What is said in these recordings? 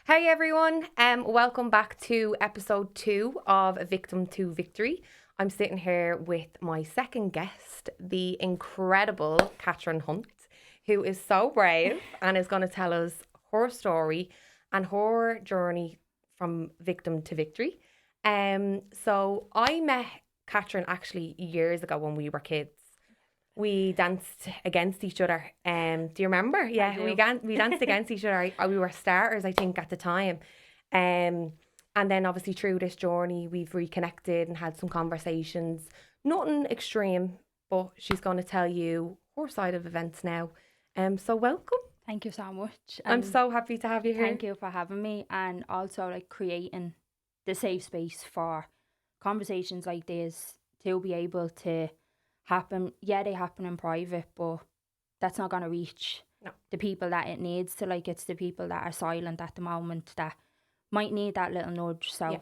Hey everyone, welcome back to episode 2 of Victim to Victory. I'm sitting here with my second guest, the incredible Katherine Hunt, who is so brave and is going to tell us her story and her journey from victim to victory. So I met Katherine actually years ago when we were kids. We danced against each other. Do you remember? Yeah, we danced against each other. We were starters, I think, at the time. And then obviously through this journey, we've reconnected and had some conversations. Nothing extreme, but she's going to tell you her side of events now. So welcome. Thank you so much. I'm so happy to have you here. Thank you for having me, and also like creating the safe space for conversations like this to be able to happen. Yeah, they happen in private, but that's not going to reach the people that it needs to. Like, it's the people that are silent at the moment that might need that little nudge. So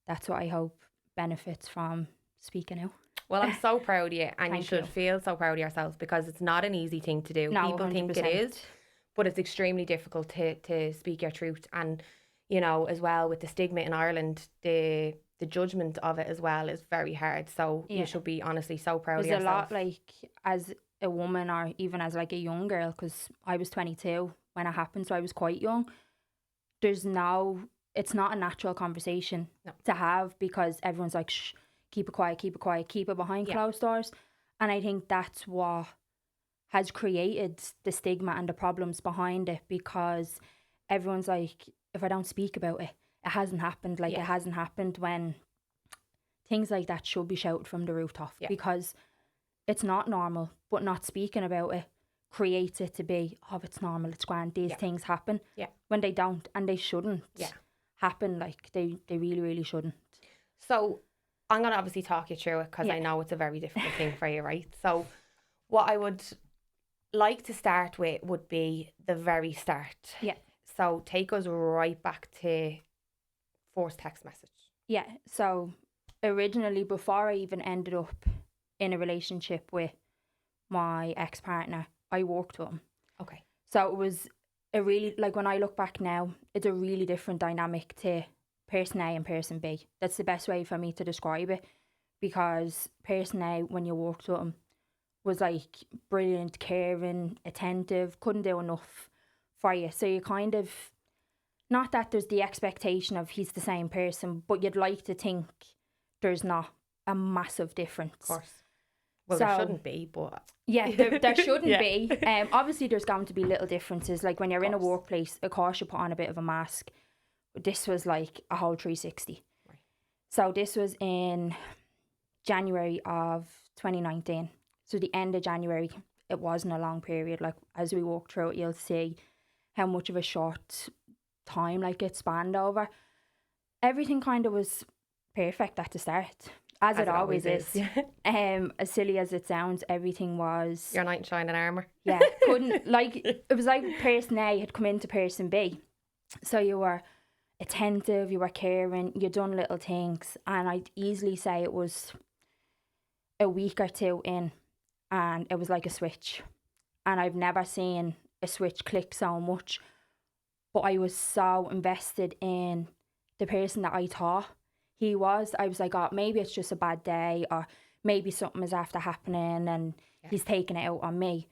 that's what I hope benefits from speaking out. Well, I'm so proud of you, and you Thank should you. feel so proud of yourself because it's not an easy thing to do. No, People think it 100%. is, but it's extremely difficult to speak your truth. And, you know, as well with the stigma in Ireland, the judgment of it as well is very hard. So you should be honestly so proud of There's yourself. a lot, like, as a woman or even as like a young girl, because I was 22 when it happened, so I was quite young. It's not a natural conversation to have because everyone's like, shh, keep it quiet, keep it behind closed doors. And I think that's what has created the stigma and the problems behind it, because everyone's like, if I don't speak about it, it hasn't happened. Like, it hasn't happened, when things like that should be shouted from the rooftop, because it's not normal. But not speaking about it creates it to be, oh, it's normal, it's grand, these things happen, when they don't, and they shouldn't happen. Like, they really, really shouldn't. So I'm going to obviously talk you through it because I know it's a very difficult thing for you, right? So what I would like to start with would be the very start. Yeah. So take us right back to first text message. Yeah. So originally, before I even ended up in a relationship with my ex-partner, I worked with him. Okay. So it was a really, like, when I look back now, it's a really different dynamic to person A and person B. That's the best way for me to describe it, because person A, when you worked with him, was like brilliant, caring, attentive, couldn't do enough for you. So you kind of, not that there's the expectation of he's the same person, but you'd like to think there's not a massive difference. Of course. Well, there shouldn't be, but... Yeah, there shouldn't be. Obviously, there's going to be little differences. Like, when you're in a workplace, of course, you put on a bit of a mask. But this was like a whole 360. Right. So this was in January of 2019. So the end of January, it wasn't a long period. Like, as we walk through it, you'll see how much of a short time, like, it spanned over. Everything kind of was perfect at the start. As it always is. As silly as it sounds, everything was... Your knight in shining armour. Yeah, couldn't... Like, it was like person A had come into person B. So you were attentive, you were caring, you done little things. And I'd easily say it was a week or two in, and it was like a switch. And I've never seen a switch click so much. But I was so invested in the person that I thought he was. I was like, oh, maybe it's just a bad day, or maybe something is after happening and he's taking it out on me.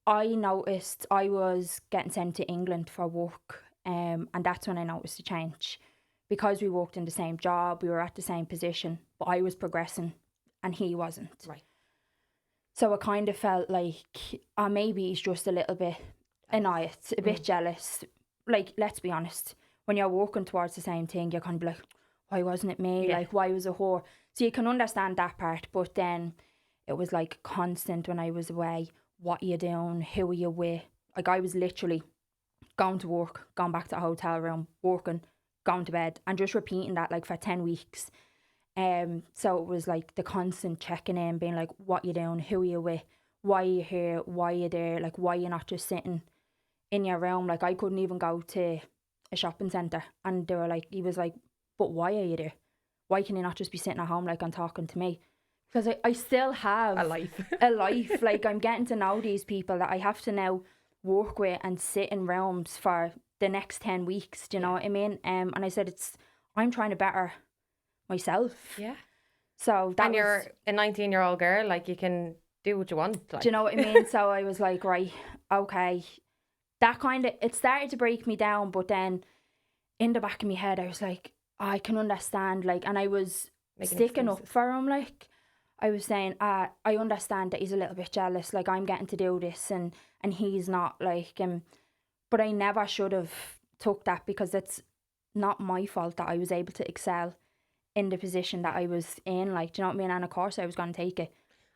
I noticed I was getting sent to England for work, and that's when I noticed the change. Because we worked in the same job, we were at the same position, but I was progressing and he wasn't. Right. So it kind of felt like, oh, maybe he's just a little bit annoyed, a bit jealous. Like, let's be honest, when you're working towards the same thing, you're kind of like, why wasn't it me? Like, why was it her? So you can understand that part, but then it was like constant when I was away. What are you doing? Who are you with? Like, I was literally going to work, going back to the hotel room, working, going to bed, and just repeating that like for 10 weeks. So it was like the constant checking in, being like, what are you doing? Who are you with? Why are you here? Why are you there? Like, why are you not just sitting in your room? Like, I couldn't even go to a shopping centre, and they were like, he was like, but why are you there? Why can you not just be sitting at home, like, and talking to me? Because I still have a life. a life. Like, I'm getting to know these people that I have to now work with and sit in rooms for the next 10 weeks. Do you know what I mean? And I said, I'm trying to better myself. Yeah. So that And you're a 19-year-old girl, like, you can do what you want. Like. do you know what I mean? So I was like, right, okay. That kind of, it started to break me down, but then in the back of my head, I was like, I can understand, like, and I was Making sticking excuses. up for him, like, I was saying, I understand that he's a little bit jealous, like, I'm getting to do this, and he's not, like, but I never should have took that, because it's not my fault that I was able to excel in the position that I was in, like, do you know what I mean? And of course I was going to take it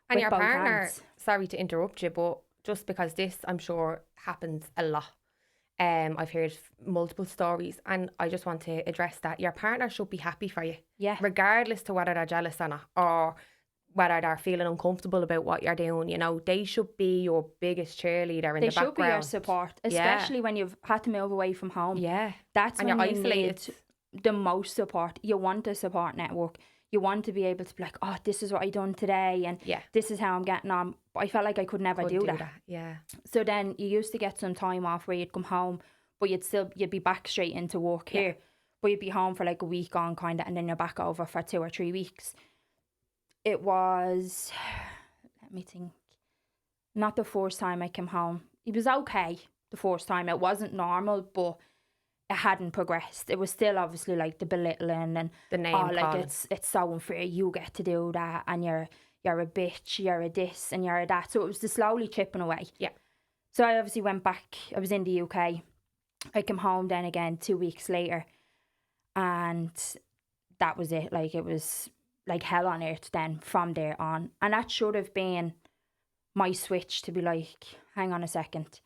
And with your both partner, hands. sorry to interrupt you, but just because this, I'm sure, happens a lot. I've heard multiple stories, and I just want to address that. Your partner should be happy for you. Yeah. Regardless to whether they're jealous or not, or whether they're feeling uncomfortable about what you're doing, you know, they should be your biggest cheerleader in They the should be your background. support, Yeah. especially when you've had to move away from home. Yeah. That's And when you're you isolated. need the most support. You want a support network. You want to be able to be like, oh, this is what I done today, and Yeah. this is how I'm getting on. But I felt like I could never Couldn't do that. Yeah. So then you used to get some time off where you'd come home, but you'd be back straight into work here. But you'd be home for like a week on kind of, and then you're back over for 2 or 3 weeks. It was, let me think, not the first time I came home. It was okay the first time. It wasn't normal, but it hadn't progressed. It was still obviously like the belittling and The name like calling. it's so unfair. You get to do that, and you're a bitch. You're a this and you're a that. So it was the slowly chipping away. Yeah. So I obviously went back. I was in the UK. I came home then again 2 weeks later, and that was it. Like, it was like hell on earth then from there on, and that should have been my switch to be like, hang on a second,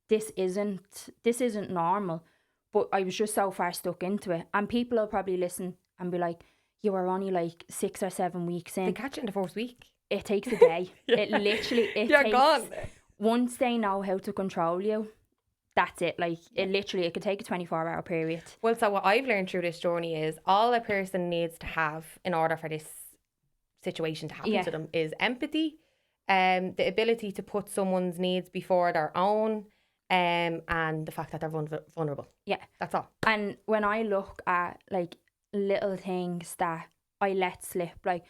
this isn't normal. But I was just so far stuck into it, and people will probably listen and be like, you were only like 6 or 7 weeks in. They catch it in the first week. It takes a day. Yeah. It literally You're takes, gone. once they know how to control you, that's it. Like, it could take a 24-hour period. Well, so what I've learned through this journey is all a person needs to have in order for this situation to happen to them is empathy, the ability to put someone's needs before their own, and the fact that they're vulnerable. Yeah. That's all. And when I look at like little things that I let slip, like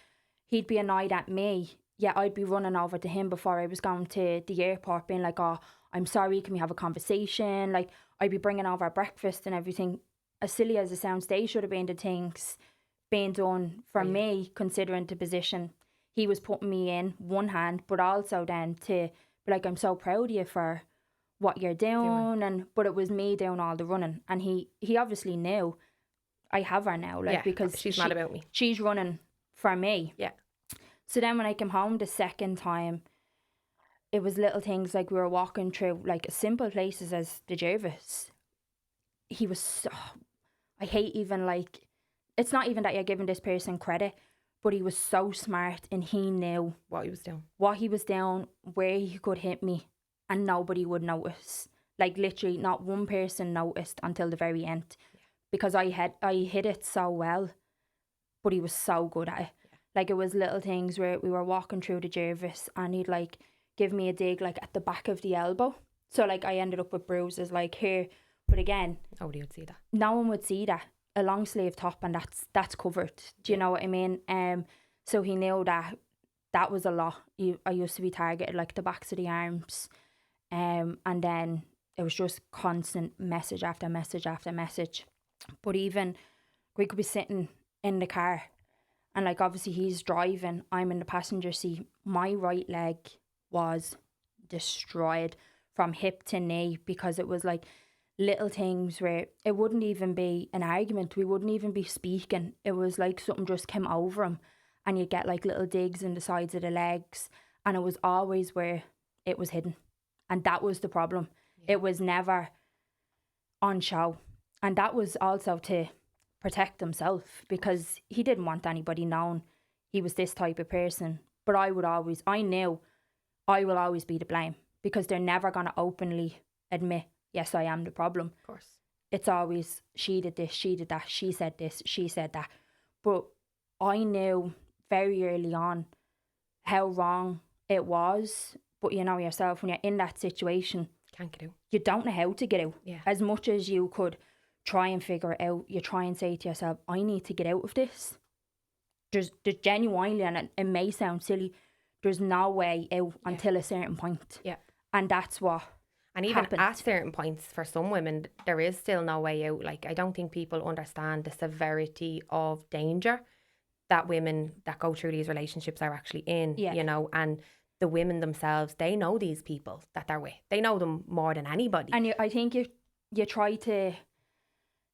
he'd be annoyed at me, I'd be running over to him before I was going to the airport being like, oh, I'm sorry, can we have a conversation? Like, I'd be bringing over breakfast and everything. As silly as it sounds, they should have been the things being done for me, considering the position he was putting me in, one hand, but also then to be like, I'm so proud of you for what you're doing. But it was me doing all the running, and he obviously knew. I have her now, like, because she's mad about me. She's running for me. Yeah. So then when I came home the second time, it was little things like we were walking through like simple places as the Jervis. He was so, I hate even like, it's not even that you're giving this person credit, but he was so smart, and he knew what he was doing, where he could hit me, and nobody would notice. Like, literally not one person noticed until the very end, because I hit it so well, but he was so good at it. Like, it was little things where we were walking through the Jervis, and he'd like give me a dig like at the back of the elbow. So like I ended up with bruises like here, but again, nobody would see that. No one would see that. A long sleeve top, and that's covered. Do you know what I mean? So he knew that was a lot. I used to be targeted like the backs of the arms, and then it was just constant message after message after message. But even we could be sitting in the car, and like obviously he's driving, I'm in the passenger seat. My right leg was destroyed from hip to knee, because it was like little things where it wouldn't even be an argument, we wouldn't even be speaking, it was like something just came over him, and you get like little digs in the sides of the legs, and it was always where it was hidden, and that was the problem. It was never on show, and that was also to protect himself, because he didn't want anybody knowing he was this type of person. But I knew I will always be to blame, because they're never going to openly admit, yes, I am the problem. Of course. It's always, she did this, she did that, she said this, she said that. But I knew very early on how wrong it was. But you know yourself, when you're in that situation, Can't get out. You don't know how to get out. Yeah. As much as you could try and figure it out, you try and say to yourself, I need to get out of this. There's genuinely, and it may sound silly, there's no way out until a certain point. Yeah. And that's what And even happened. at certain points, for some women, there is still no way out. Like, I don't think people understand the severity of danger that women that go through these relationships are actually in, Yeah. you know, and the women themselves, they know these people that they're with. They know them more than anybody. And I think you try to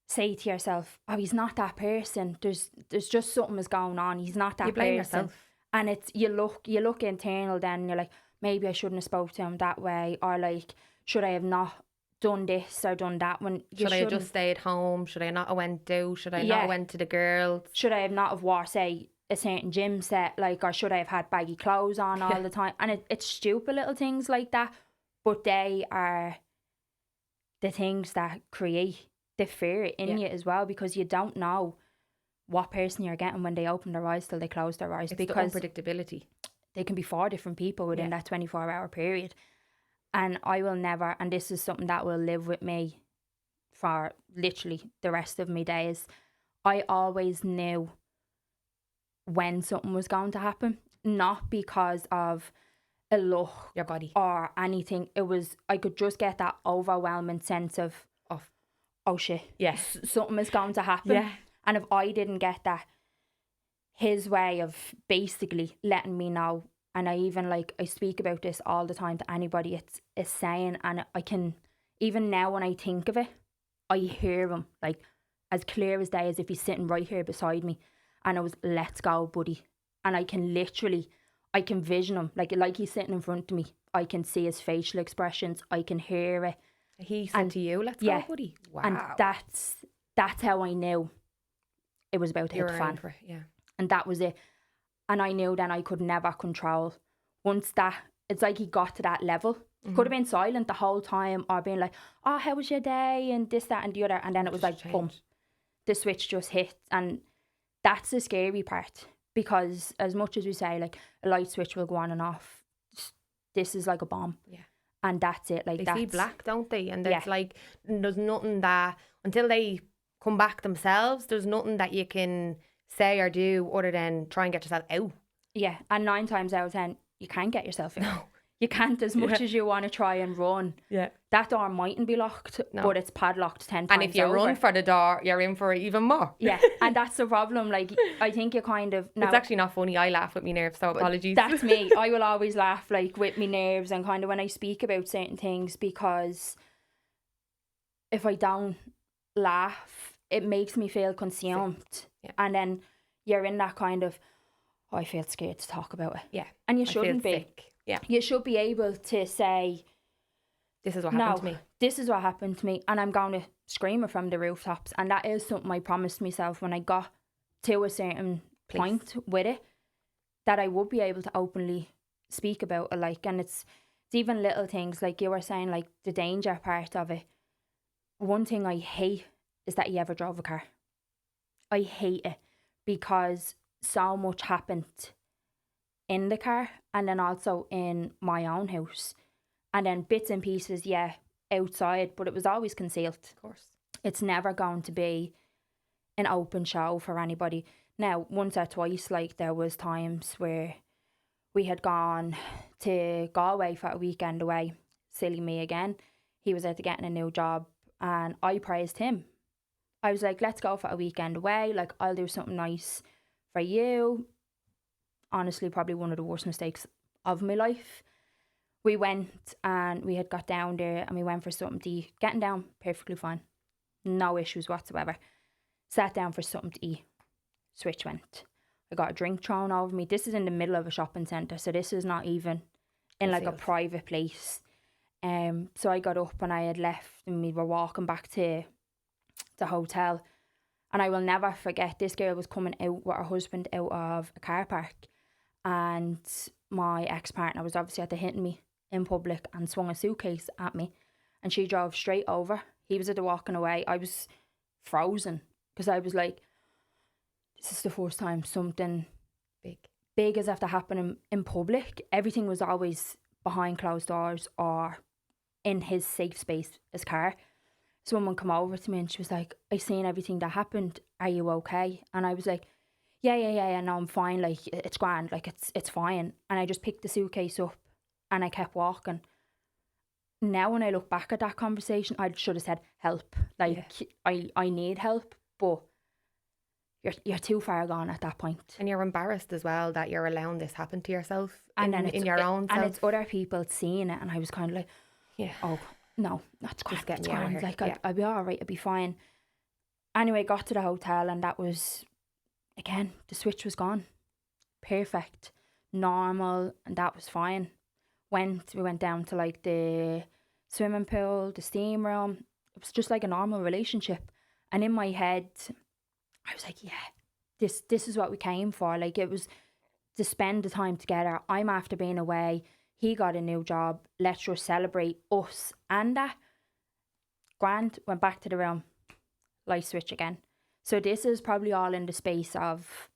say to yourself, oh, he's not that person. There's just something is going on. He's not that You blame person. yourself. And it's you look internal then, you're like, maybe I shouldn't have spoke to him that way, or like, should I have not done this or done that? When Should I have just stayed home? Should I not have went out? Should I not have went to the girls? Should I have not have wore, say, a certain gym set, like, or should I have had baggy clothes on all the time? And it's stupid little things like that, but they are the things that create the fear in you as well, because you don't know what person you're getting when they open their eyes till they close their eyes. It's because the unpredictability. they can be 4 different people within that 24-hour period. And I will never, and this is something that will live with me for literally the rest of my days, I always knew when something was going to happen, not because of a look, Your body. or anything. It was, I could just get that overwhelming sense of oh shit, Yes. something is going to happen. Yeah. And if I didn't get that, his way of basically letting me know, and I even like, I speak about this all the time to anybody, it's saying, and I can, even now when I think of it, I hear him like as clear as day, as if he's sitting right here beside me, and it was, let's go, buddy. And I can literally, I can vision him like he's sitting in front of me. I can see his facial expressions, I can hear it. He said to you, let's go, buddy. Wow. And that's how I knew it was about to hit the fan. For it, yeah. And that was it. And I knew then I could never control. Once that, it's like he got to that level. Could have been silent the whole time, or been like, oh, how was your day? And this, that, and the other. And then it was like, boom, the switch just hit. And that's the scary part. Because as much as we say, like, a light switch will go on and off, this is like a bomb. Yeah. And that's it. Like, they see black, don't they? And there's like, there's nothing that, until they come back themselves, there's nothing that you can say or do other than try and get yourself out. Yeah. And 9 times out of 10, you can't get yourself out. No. You can't, as much as you want to try and run. Yeah. That door mightn't be locked, but it's padlocked 10 times. And if you run for the door, you're in for it even more. Yeah. And that's the problem. Like, I think you kind of... It's actually not funny. I laugh with my nerves, so apologies. That's me. I will always laugh, like, with my nerves and kind of when I speak about certain things, because if I don't laugh, it makes me feel consumed. Yeah. And then you're in that kind of, oh, I feel scared to talk about it. Yeah. And you shouldn't be. Sick. Yeah. You should be able to say, this is what happened to me. This is what happened to me, and I'm going to scream it from the rooftops. And that is something I promised myself when I got to a certain point with it, that I would be able to openly speak about it. Like, and it's even little things, like you were saying, like the danger part of it. One thing I hate is that he ever drove a car. I hate it, because so much happened in the car, and then also in my own house, and then bits and pieces outside, but it was always concealed. Of course, it's never going to be an open show for anybody. Now, once or twice, like, there was times where we had gone to Galway for a weekend away. Silly me again. He was out to getting a new job, and I praised him. I was like, let's go for a weekend away, like, I'll do something nice for you. Honestly, probably one of the worst mistakes of my life. We went and we had got down there and we went for something to eat. Getting down, perfectly fine. No issues whatsoever. Sat down for something to eat. Switch went. I got a drink thrown over me. This is in the middle of a shopping centre, so this is not even in like a private place. So I got up and I had left and we were walking back to the hotel. And I will never forget, this girl was coming out with her husband out of a car park. And my ex-partner was obviously at the hitting me in public and swung a suitcase at me. And she drove straight over. He was at the walking away. I was frozen, because I was like, this is the first time something big has have to happen in public. Everything was always behind closed doors or in his safe space, his car. Someone come over to me and she was like, I seen everything that happened. Are you okay? And I was like, yeah, no, I'm fine. Like, it's grand. Like, it's fine. And I just picked the suitcase up and I kept walking. Now, when I look back at that conversation, I should have said help. Like, I need help, but you're too far gone at that point. And you're embarrassed as well that you're allowing this happen to yourself And then in your own self. And it's other people seeing it, and I was kind of like, oh, no, that's grand. Just get It's me out of grand. here. Like, I'll be all right. I'll be fine. Anyway, got to the hotel, and that was, again, the switch was gone. Perfect. Normal, and that was fine. We went down to like the swimming pool, the steam room. It was just like a normal relationship. And in my head, I was like, yeah, this is what we came for. Like, it was to spend the time together. I'm after being away. He got a new job. Let's just celebrate us and that. Grand, went back to the room. Light switch again. So this is probably all in the space of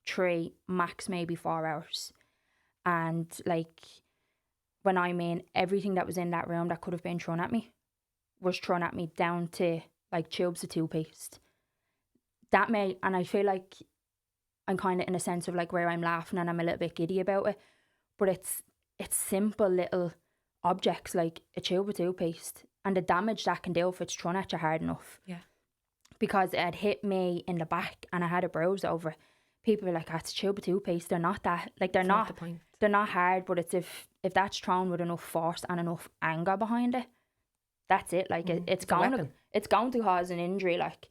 3, max maybe 4 hours. And like, when I mean everything that was in that room that could have been thrown at me was thrown at me, down to like tubes of toothpaste. That made, and I feel like I'm kind of in a sense of like where I'm laughing and I'm a little bit giddy about it, but it's simple little objects like a tube of toothpaste and the damage that can do if it's thrown at you hard enough. Yeah. Because it had hit me in the back and I had a bruise over it. People were like, "That's a tube of toothpaste." They're not that, like, they're not the point. They're not hard, but it's if that's thrown with enough force and enough anger behind it, that's it. Like, it's going to cause an injury. Like,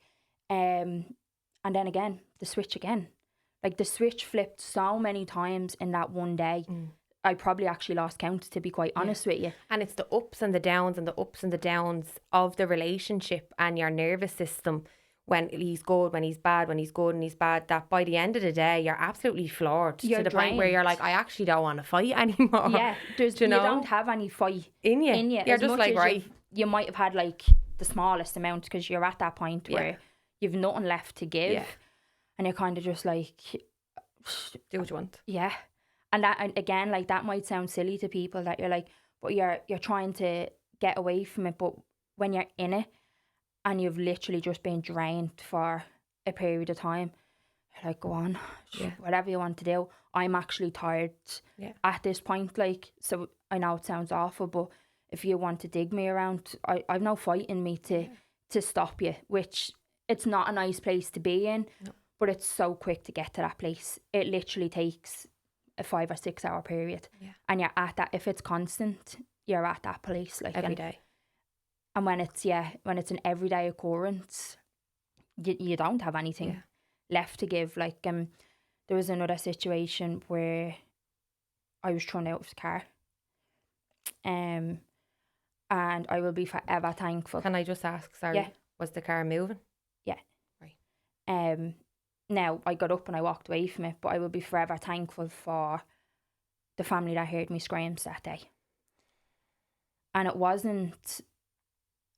and then again, the switch again. Like, the switch flipped so many times in that one day. I probably actually lost count, to be quite honest with you. And it's the ups and the downs and the ups and the downs of the relationship and your nervous system. When he's good, when he's bad, when he's good and he's bad, that by the end of the day, you're absolutely floored to the point where you're like, I actually don't want to fight anymore. Yeah, you don't have any fight in you. You're just like, right. You might have had like the smallest amount because you're at that point where you've nothing left to give. Yeah. And you're kind of just like, do what you want. Yeah. And that, and again, like, that might sound silly to people that you're like, but you're trying to get away from it. But when you're in it, and you've literally just been drained for a period of time, you're like, go on, whatever you want to do. I'm actually tired at this point. Like, so I know it sounds awful, but if you want to dig me around, I've no fight in me to stop you, which it's not a nice place to be in, but it's so quick to get to that place. It literally takes a 5 or 6 hour period. Yeah. And you're at that, if it's constant, you're at that place. Like, every day. And when it's an everyday occurrence, you don't have anything left to give. Like, there was another situation where I was thrown out of the car, and I will be forever thankful. Can I just ask, sorry, was the car moving? Yeah. Right. Now I got up and I walked away from it, but I will be forever thankful for the family that heard me screams that day. And it wasn't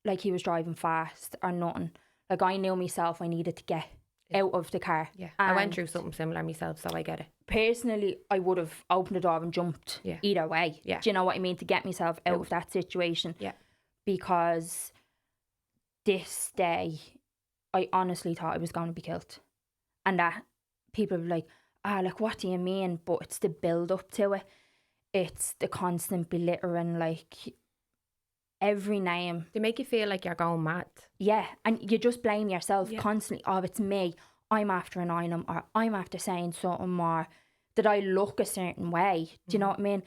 like he was driving fast or nothing. Like, I knew myself, I needed to get out of the car. Yeah, I went through something similar myself, so I get it. Personally, I would have opened the door and jumped either way. Yeah. Do you know what I mean? To get myself out of that situation. Yeah. Because this day, I honestly thought I was going to be killed. And that people were like, like, what do you mean? But it's the build up to it. It's the constant belittling, like, every name. They make you feel like you're going mad. Yeah, and you just blame yourself constantly. Oh, it's me. I'm after annoying them, or I'm after saying something, or did I look a certain way? Do you know what I mean?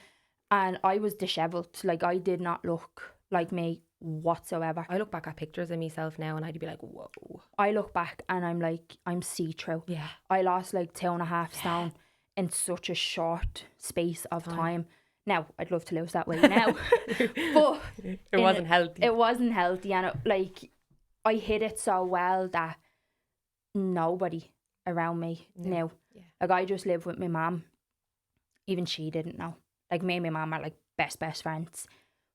And I was dishevelled. Like, I did not look like me whatsoever. I look back at pictures of myself now and I'd be like, whoa. I look back and I'm like, I'm see-through. Yeah. I lost like 2.5 stone in such a short space of time. Now, I'd love to lose that weight now. But it wasn't healthy. It wasn't healthy. And I hid it so well that nobody around me knew. Yeah. Like, I just lived with my mum. Even she didn't know. Like, me and my mum are like best friends.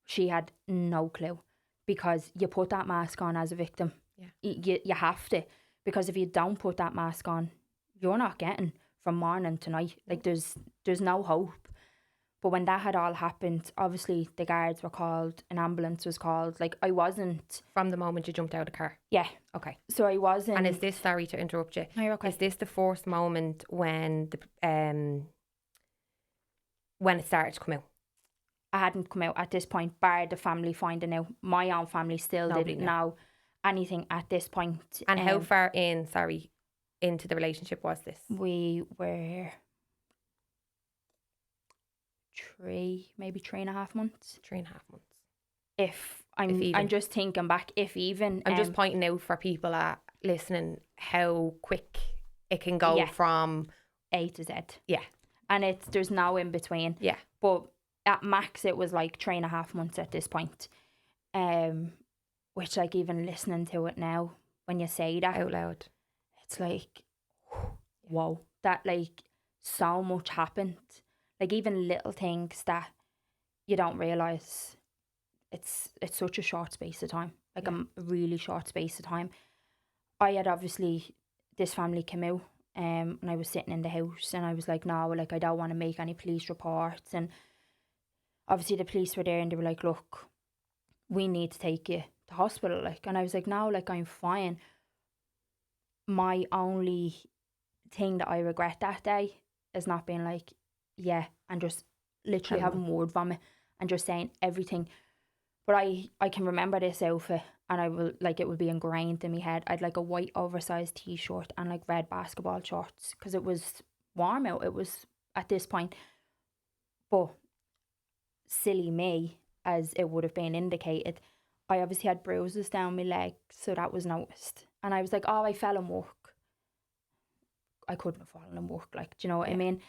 She had no clue. Because you put that mask on as a victim. Yeah. You have to. Because if you don't put that mask on, you're not getting from morning to night. Like, there's no hope. But when that had all happened, obviously the guards were called, an ambulance was called. Like, I wasn't... From the moment you jumped out of the car? Yeah. Okay. So I wasn't... And is this, sorry to interrupt you, No, you're okay. is this the first moment when when it started to come out? I hadn't come out at this point, bar the family finding out. My own family still Nobody didn't knew. know anything at this point. And how far into the relationship was this? We were maybe 3.5 months. 3.5 months. If even. I'm just thinking back, if even. I'm just pointing out for people listening how quick it can go from A to Z. Yeah. And there's no in between. Yeah. But at max it was like 3.5 months at this point. Which, like, even listening to it now, when you say that out loud, it's like, whoa, that, like, so much happened. Like, even little things that you don't realise. It's such a short space of time. Like, a really short space of time. I had obviously, this family came out, and I was sitting in the house, and I was like, no, like, I don't want to make any police reports. And obviously the police were there, and they were like, look, we need to take you to hospital. Like, and I was like, no, like, I'm fine. My only thing that I regret that day is not being like, yeah, and just literally having word vomit and just saying everything. But I can remember this outfit, and I will, like, it will be ingrained in my head. I'd like a white oversized t-shirt and like red basketball shorts because it was warm out. It was at this point. But silly me, as it would have been indicated, I obviously had bruises down my legs, so that was noticed. And I was like, oh, I fell in work. I couldn't have fallen in work, like, do you know what I mean?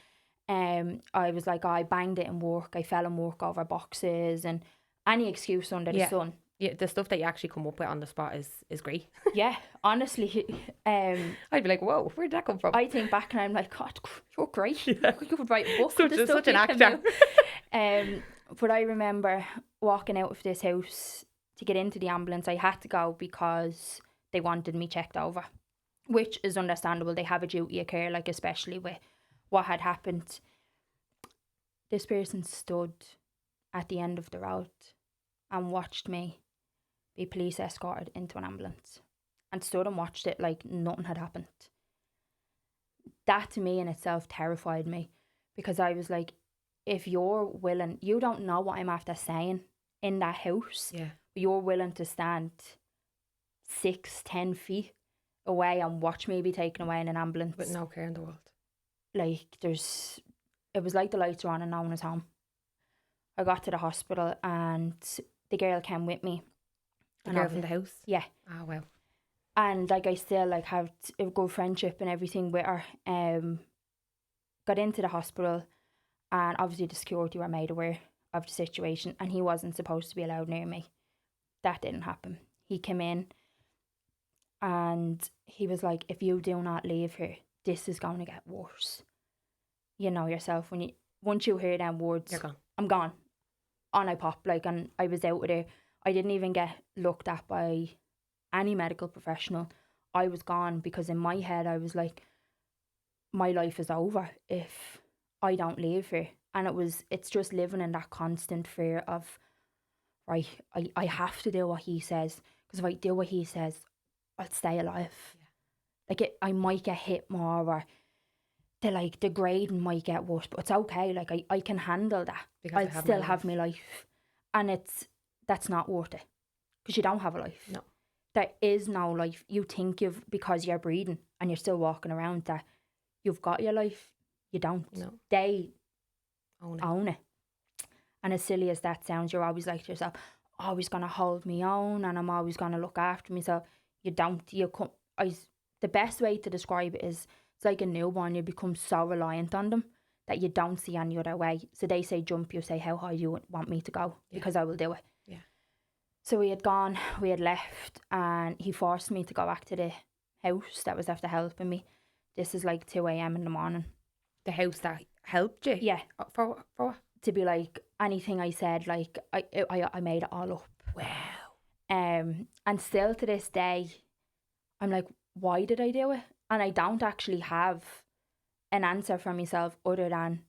I was like, oh, I banged it in work. I fell in work over boxes and any excuse under the sun. Yeah, the stuff that you actually come up with on the spot is great. Yeah, honestly. I'd be like, whoa, where'd that come from? I think back and I'm like, God, you're great. You could write a book. Such an actor. But I remember walking out of this house to get into the ambulance. I had to go because they wanted me checked over, which is understandable. They have a duty of care, like, especially with what had happened. This person stood at the end of the road and watched me be police escorted into an ambulance, and stood and watched it like nothing had happened. That to me in itself terrified me, because I was like, if you're willing, you don't know what I'm after saying in that house. Yeah. You're willing to stand 6-10 feet away and watch me be taken away in an ambulance with no care in the world. Like, it was like the lights were on and no one was home. I got to the hospital and the girl came with me. The girl from the house? Yeah. Oh, wow. And, like, I still, like, have a good friendship and everything with her. Got into the hospital, and obviously the security were made aware of the situation, and he wasn't supposed to be allowed near me. That didn't happen. He came in and he was like, if you do not leave here, this is going to get worse. You know yourself, once you hear them words, you're gone. I'm gone. On I pop, like, and I was out of there. I didn't even get looked at by any medical professional. I was gone, because in my head I was like, my life is over if I don't leave here. And it's just living in that constant fear of, right, I have to do what he says, because if I do what he says, I'll stay alive. Yeah. Like, I might get hit more, or the grading might get worse, but it's okay. Like, I can handle that. I'll still have my life. And that's not worth it, because you don't have a life. No. There is no life. You think because you're breathing and you're still walking around, that you've got your life. You don't. No. They own it. And as silly as that sounds, you're always like to yourself, always going to hold me own, and I'm always going to look after myself. You don't. The best way to describe it is, it's like a newborn. You become so reliant on them that you don't see any other way. So they say jump, you say how high you want me to go, because I will do it. Yeah. So we had left, and he forced me to go back to the house that was after helping me. This is like 2 a.m. in the morning. The house that helped you? Yeah. For what? To be like, anything I said, like, I made it all up. Wow. And still to this day, I'm like, why did I do it? And I don't actually have an answer for myself other than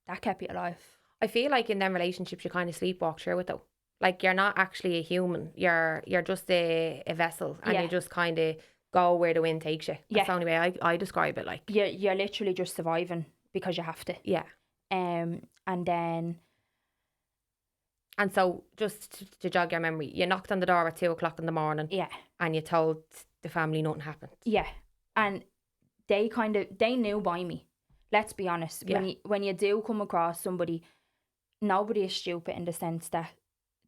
that kept you alive. I feel like in them relationships you kind of sleepwalk through it though. Like you're not actually a human. You're just a vessel, and Yeah. you just kind of go where the wind takes you. That's Yeah. the only way I describe it. Like You're literally just surviving because you have to. yeah. And then And so, just to jog your memory, you knocked on the door at 2 o'clock in the morning, yeah, and you told the family nothing happened. yeah, and they knew by me. Let's be honest. Yeah. When you do come across somebody, nobody is stupid in the sense that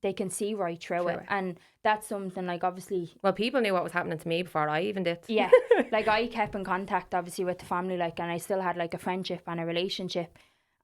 they can see right through it, and that's something like obviously. Well, people knew what was happening to me before I even did. Yeah, like I kept in contact obviously with the family, like, and I still had like a friendship and a relationship,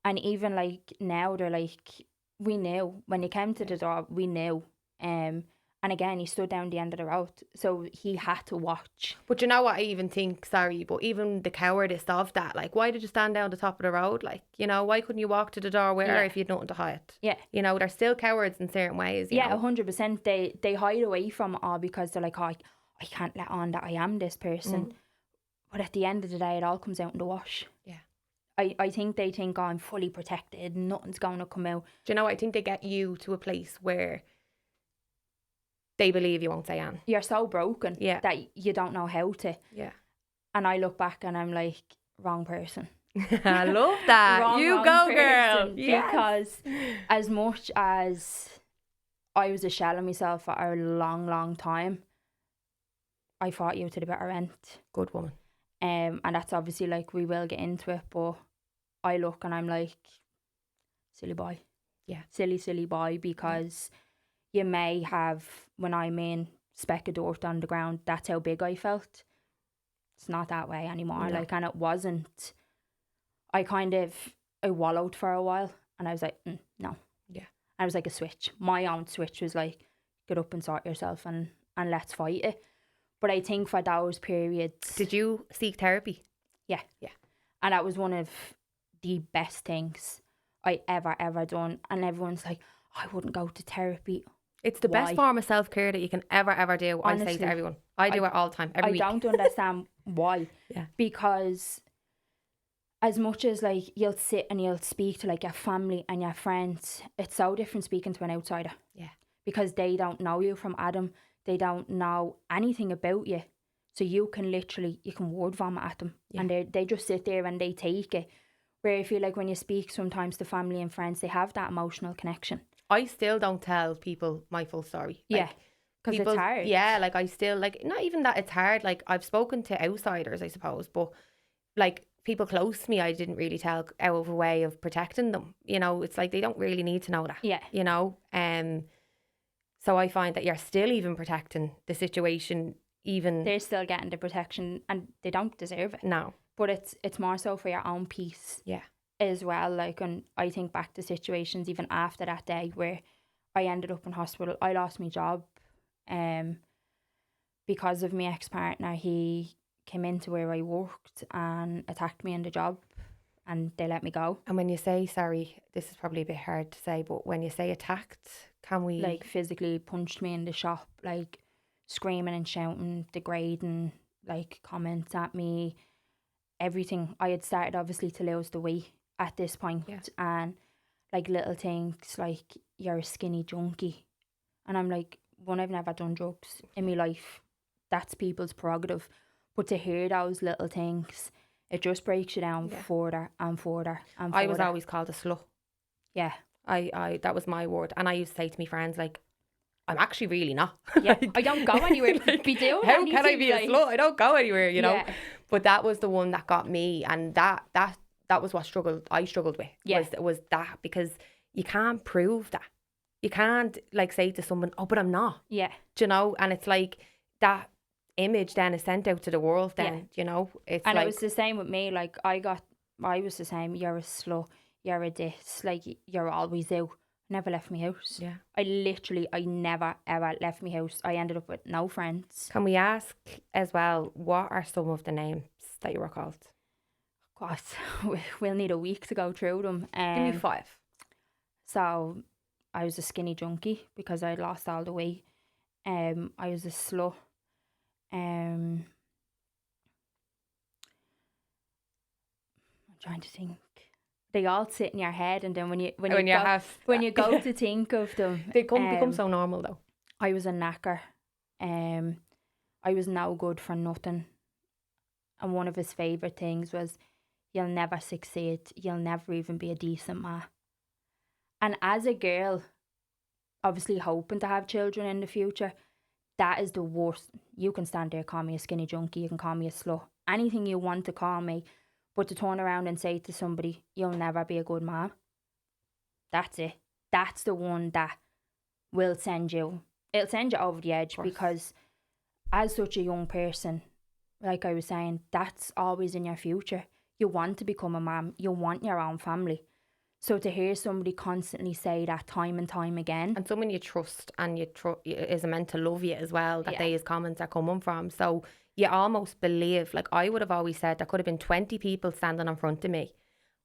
and even like now they're like, we knew when you came to the door, we knew. And again, he stood down the end of the road, so he had to watch. But you know what I even think, sorry, but even the cowardice of that, like, why did you stand down the top of the road? Like, you know, why couldn't you walk to the door with her if you had nothing to hide? Yeah. You know, they're still cowards in certain ways, you Yeah, know? 100%. They hide away from it all because they're like, oh, I can't let on that I am this person. But at the end of the day, it all comes out in the wash. Yeah. I think they think, oh, I'm fully protected, nothing's going to come out. Do you know, I think they get you to a place where they believe you won't say Anne. You're so broken that you don't know how to. Yeah. And I look back and I'm like, wrong person. I love that. wrong go, person. girl. Yes. Because as much as I was a shell of myself for a long, long time, I fought you to the better end. Good woman. And that's obviously like, we will get into it, but I look and I'm like, silly boy. Yeah. Silly boy, because you may have, when I'm in speck of dirt on the ground, that's how big I felt. It's not that way anymore. No. Like, and it wasn't. I wallowed for a while, and I was like, no. Yeah. I was like a switch. My own switch was like, get up and sort yourself and let's fight it. But I think for those periods... Did you seek therapy? Yeah. Yeah. And that was one of the best things I ever done. And everyone's like, I wouldn't go to therapy. It's the best form of self-care that you can ever do. Honestly, I say to everyone. I do it all the time, every week. I don't understand why. Yeah. Because as much as like you'll sit and you'll speak to like your family and your friends, it's so different speaking to an outsider. Yeah. Because they don't know you from Adam. They don't know anything about you. So you can word vomit at them. Yeah. And they just sit there and they take it. Where I feel like when you speak sometimes to family and friends, they have that emotional connection. I still don't tell people my full story. Like, yeah. Because it's hard. Yeah, like I still, like, not even that it's hard. Like, I've spoken to outsiders, I suppose. But, like, people close to me, I didn't really tell out of a way of protecting them. You know, it's like they don't really need to know that. Yeah. You know? So I find that you're still even protecting the situation, even... They're still getting the protection and they don't deserve it. No. But it's more so for your own peace. Yeah. As well. Like, and I think back to situations even after that day where I ended up in hospital. I lost my job because of my ex-partner. He came into where I worked and attacked me in the job and they let me go. And when you say, sorry, this is probably a bit hard to say, but when you say attacked, can we... Like, physically punched me in the shop, like, screaming and shouting, degrading, like, comments at me, everything. I had started, obviously, to lose the weight at this point. Yeah. And, like, little things like, you're a skinny junkie. And I'm like, one, I've never done drugs in my life. That's people's prerogative. But to hear those little things, it just breaks you down further and further and further. I was always called a slut. Yeah. I that was my word. And I used to say to my friends, like, I'm actually really not. Yeah, I don't go anywhere to be doing how anything. Can I be a slut? I don't go anywhere, you know. Yeah. But that was the one that got me, and that was what I struggled with. Yeah. Was that, because you can't prove that. You can't, like, say to someone, oh, but I'm not. Yeah. Do you know? And it's like that image then is sent out to the world then, you know. It's and like, it was the same with me. Like, I was the same. You're a slut. You're a this. Like, you're always out. Never left my house. Yeah. I never ever left my house. I ended up with no friends. Can we ask as well, what are some of the names that you were called? God, we'll need a week to go through them. Give me 5. So, I was a skinny junkie because I lost all the weight. I was a slut. I'm trying to think. they all sit in your head, and then when you go to think of them, they become so normal though. I was a knacker. I was no good for nothing. And one of his favourite things was, you'll never succeed. You'll never even be a decent ma. And as a girl, obviously hoping to have children in the future, that is the worst. You can stand there, call me a skinny junkie, you can call me a slut, anything you want to call me, but to turn around and say to somebody, you'll never be a good mom, that's it. That's the one that will send you over the edge, because as such a young person, like I was saying, that's always in your future. You want to become a mom, you want your own family. So to hear somebody constantly say that time and time again, and someone you trust and is meant to love you as well, that these comments are coming from, so you almost believe, like I would have always said, there could have been 20 people standing in front of me,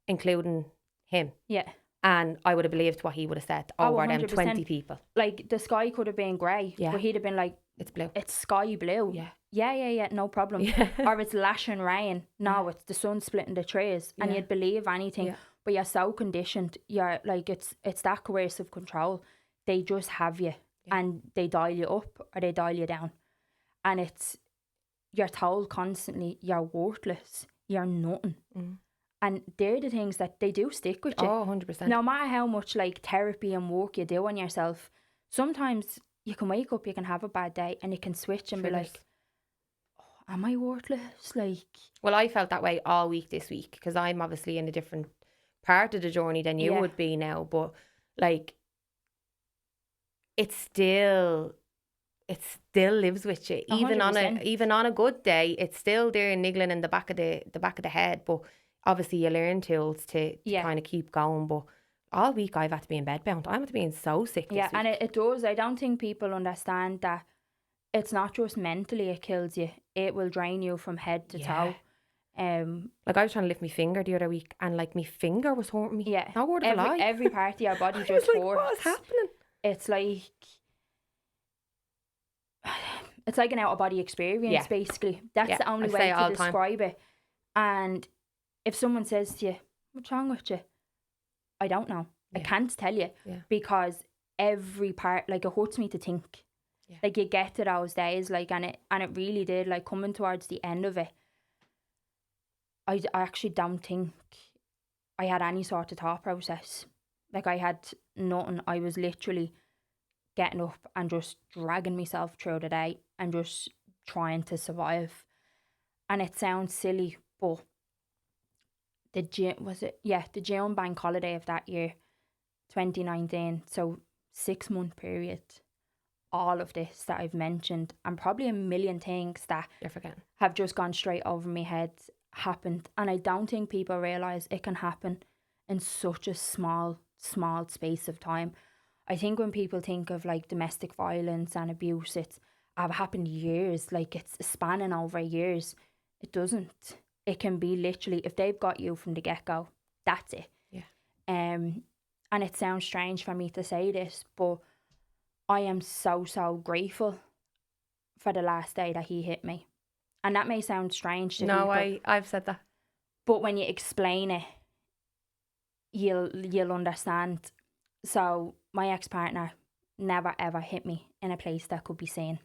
including him. Yeah. And I would have believed what he would have said over them 20 people. Like, the sky could have been grey, but he'd have been like, it's blue. It's sky blue. Yeah, no problem. Yeah. Or it's lashing rain. No, it's the sun splitting the trees. And you'd believe anything. Yeah. But you're so conditioned. You're like, it's that coercive control. They just have you. And they dial you up or they dial you down. And you're told constantly, you're worthless. You're nothing. And they're the things that they do stick with you. Oh, 100%. No matter how much like therapy and work you do on yourself, sometimes you can wake up, you can have a bad day, and you can switch and be like, oh, am I worthless? Like, well, I felt that way all week this week, because I'm obviously in a different part of the journey than you would be now. But like, it still lives with you, 100%. even on a good day. It's still there niggling in the back of the head. But obviously, you learn tools to kind of keep going. But all week I've had to be in bed bound. I'm being so sick. Yeah, and it does. I don't think people understand that it's not just mentally it kills you. It will drain you from head to toe. Like, I was trying to lift my finger the other week, and like my finger was hurting me. Yeah, no word of a lie. Every part of your body just hurts. What's happening? It's like an out of body experience. Basically, that's the only way to describe it. And if someone says to you, "What's wrong with you?" I don't know. I can't tell you, because every part, like, it hurts me to think. Like, you get to those days, like, and it really did, like, coming towards the end of it, I actually don't think I had any sort of thought process. Like, I had nothing. I was literally getting up and just dragging myself through the day and just trying to survive. And it sounds silly, but the June bank holiday of that year, 2019, so 6-month period, all of this that I've mentioned, and probably a million things that have just gone straight over my head, happened. And I don't think people realise it can happen in such a small space of time. I think when people think of like domestic violence and abuse, it's happened years, like it's spanning over years. It doesn't. It can be literally, if they've got you from the get-go, that's it. Yeah. And it sounds strange for me to say this, but I am so grateful for the last day that he hit me. And that may sound strange to people. No, I've said that. But when you explain it, you'll understand. So my ex-partner never ever hit me in a place that could be seen.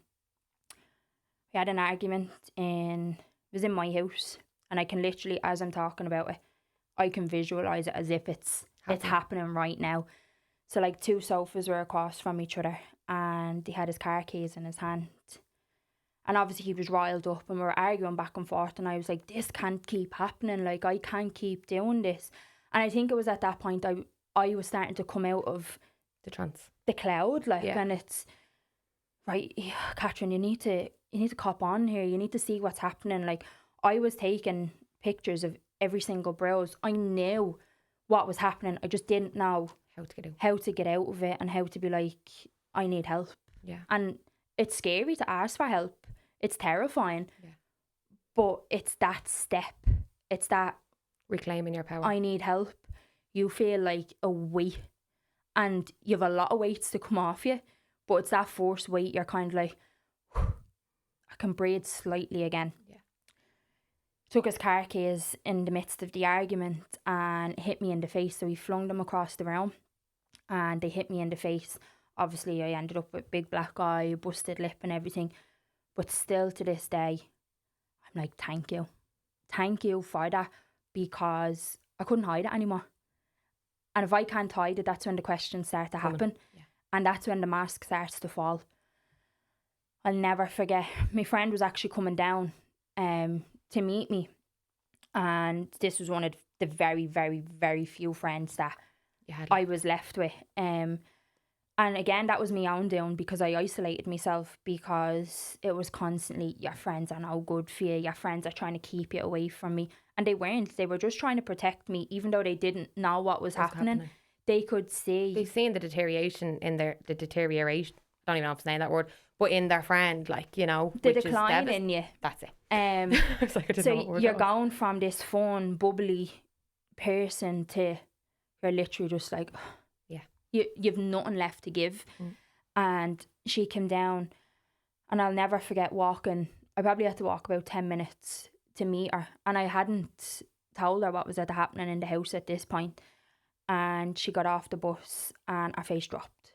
We had an argument it was in my house, and I can literally, as I'm talking about it, I can visualise it as if it's happening right now. So like 2 sofas were across from each other, and he had his car keys in his hand. And obviously he was riled up, and we were arguing back and forth, and I was like, this can't keep happening, like I can't keep doing this. And I think it was at that point I was starting to come out of the trance, the cloud, like, and it's right, Katherine, you need to cop on here, you need to see what's happening. Like, I was taking pictures of every single bruise. I knew what was happening, I just didn't know how to get out of it, and how to be like, I need help. And it's scary to ask for help, it's terrifying, but it's that step, it's that reclaiming your power. I need help. You feel like a weight, and you have a lot of weights to come off you, but it's that first weight, you're kind of like, I can breathe slightly again. took his car keys in the midst of the argument and hit me in the face. So he flung them across the room and they hit me in the face. Obviously, I ended up with big black eye, busted lip and everything. But still to this day, I'm like, thank you. Thank you for that, because I couldn't hide it anymore. And if I can't hide it, that's when the questions start to happen. Yeah. And that's when the mask starts to fall. I'll never forget, my friend was actually coming down to meet me. And this was one of the very, very, very few friends that I was left with. And again, that was my own doing, because I isolated myself, because it was constantly, your friends are no good for you, your friends are trying to keep you away from me. And they weren't. They were just trying to protect me, even though they didn't know what was happening. They could see. They've seen the deterioration in the deterioration, I don't even know if I'm saying that word, but in their friend, like, you know. The decline in you. That's it. It's like, so you're going from this fun, bubbly person to you're literally just like, you've nothing left to give. And she came down, and I'll never forget walking. I probably had to walk about 10 minutes to meet her, and I hadn't told her what was happening in the house at this point. And she got off the bus and her face dropped.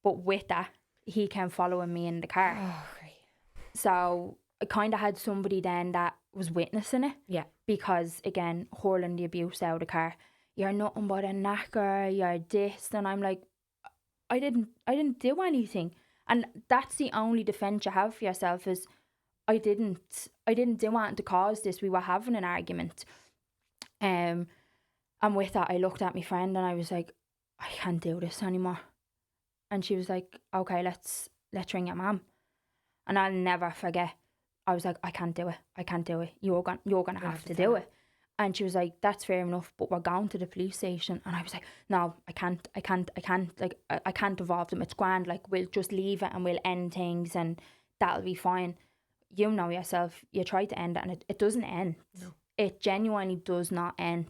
But with that, he came following me in the car. Oh, great. So I kind of had somebody then that was witnessing it. Yeah. Because again, hurling the abuse out of the car. You're nothing but a knacker, you're this. And I'm like, I didn't do anything. And that's the only defence you have for yourself, is I didn't do anything to cause this. We were having an argument. And with that, I looked at my friend and I was like, I can't do this anymore. And she was like, okay, let's ring your mum. And I'll never forget. I was like, I can't do it. You're gonna have to do it. And she was like, that's fair enough, but we're going to the police station. And I was like, no, I can't. Like, I can't involve them. It's grand. Like, we'll just leave it and we'll end things and that'll be fine. You know yourself, you try to end it and it doesn't end. No. It genuinely does not end.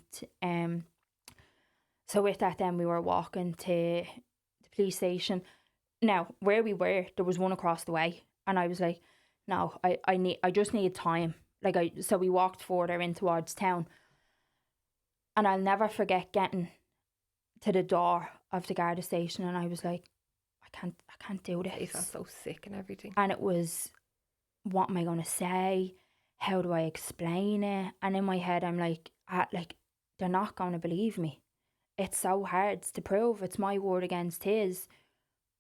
So with that, then we were walking to the police station. Now, where we were, there was one across the way. And I was like, no, I just need time. So we walked further in towards town. And I'll never forget getting to the door of the Garda station, and I was like, I can't do this. I felt so sick and everything. And it was, what am I going to say? How do I explain it? And in my head, I'm like, they're not going to believe me. It's so hard to prove. It's my word against his.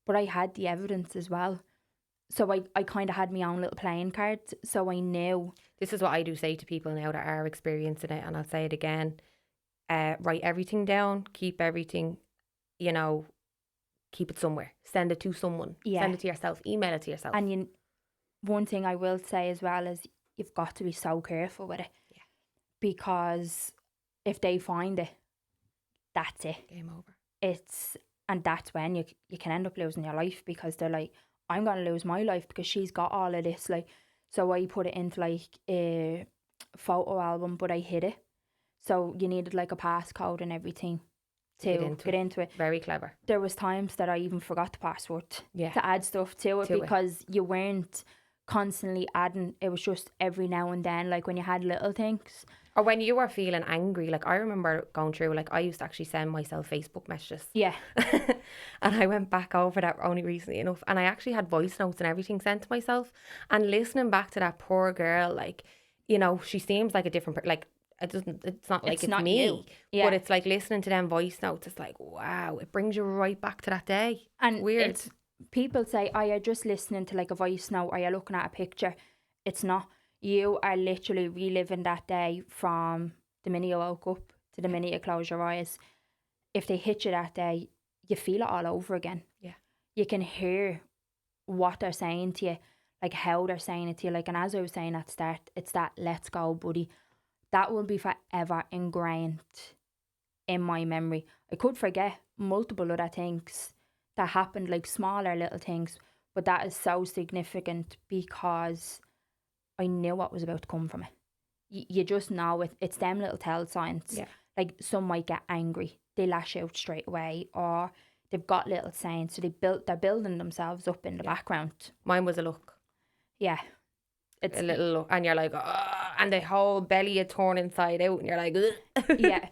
But I had the evidence as well. So I kind of had my own little playing cards. So I knew. This is what I do say to people now that are experiencing it, and I'll say it again. Write everything down, keep everything, keep it somewhere. Send it to someone. Yeah. Send it to yourself. Email it to yourself. And one thing I will say as well is you've got to be so careful with it. Yeah. Because if they find it, that's it. Game over. And that's when you can end up losing your life, because they're like, I'm going to lose my life because she's got all of this. Like, so I put it into like a photo album, but I hid it. So you needed like a passcode and everything to get into it. Very clever. There was times that I even forgot the password to add stuff to it because you weren't constantly adding. It was just every now and then, like when you had little things. Or when you were feeling angry, like I remember going through, like I used to actually send myself Facebook messages. Yeah. And I went back over that only recently enough, and I actually had voice notes and everything sent to myself. And listening back to that poor girl, like, she seems like a different like, it's not like it's not me, you. Yeah. but it's like listening to them voice notes. It's like, wow, it brings you right back to that day. And it's weird. People say, oh, you're just listening to like a voice note, or you're looking at a picture. It's not. You are literally reliving that day from the minute you woke up to the minute you close your eyes. If they hit you that day, you feel it all over again. Yeah. You can hear what they're saying to you, like how they're saying it to you. Like, and as I was saying at the start, it's that let's go, buddy. That will be forever ingrained in my memory. I could forget multiple other things that happened, like smaller little things, but that is so significant because I knew what was about to come from it. You just know it. It's them little tell signs. Yeah. Like some might get angry, they lash out straight away, or they've got little signs, so they're building themselves up in the background. Mine was a look. Yeah. It's a little look, and you're like, oh, And the whole belly had torn inside out, and you're like, ugh. Yeah.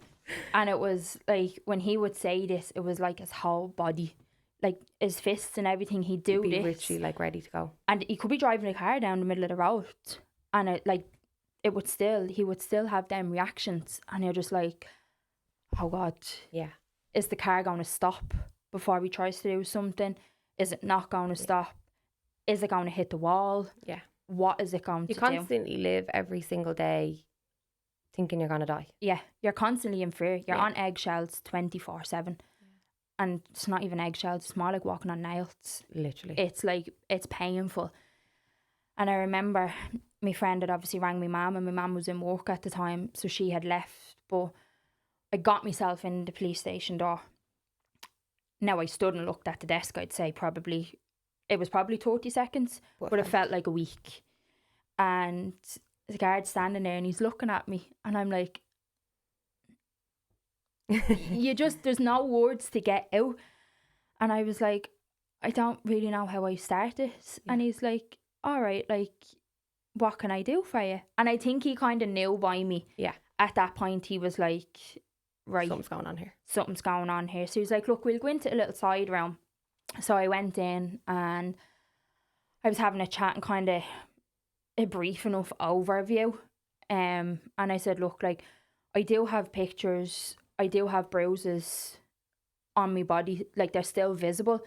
And it was like, when he would say this, it was like his whole body, like his fists and everything, he'd do Be this. literally like ready to go. And he could be driving a car down the middle of the road, and he would still have them reactions, and you're just like, oh God, Yeah. is the car going to stop before he tries to do something? Is it not going to stop? Is it going to hit the wall? Yeah. What is it going You to do? constantly live every single day thinking you're going to die. Yeah, you're constantly in fear. You're Yeah. on eggshells 24/7. And it's not even eggshells, it's more like walking on nails. Literally. It's like, it's painful. And I remember my friend had obviously rang my mum, and my mum was in work at the time, so she had left. But I got myself in the police station door. Now, I stood and looked at the desk, I'd say it was probably 30 seconds, but it felt like a week. And the guard's standing there and he's looking at me, and I'm like, there's no words to get out. And I was like, I don't really know how I start this. Yeah. And he's like, all right, like, what can I do for you? And I think he kind of knew by me. Yeah. At that point, he was like, right, Something's going on here. something's going on here. So he was like, look, we'll go into a little side room. So I went in, and I was having a chat and kind of a brief enough overview. And I said, look, like, I do have pictures, I do have bruises on my body, like, they're still visible.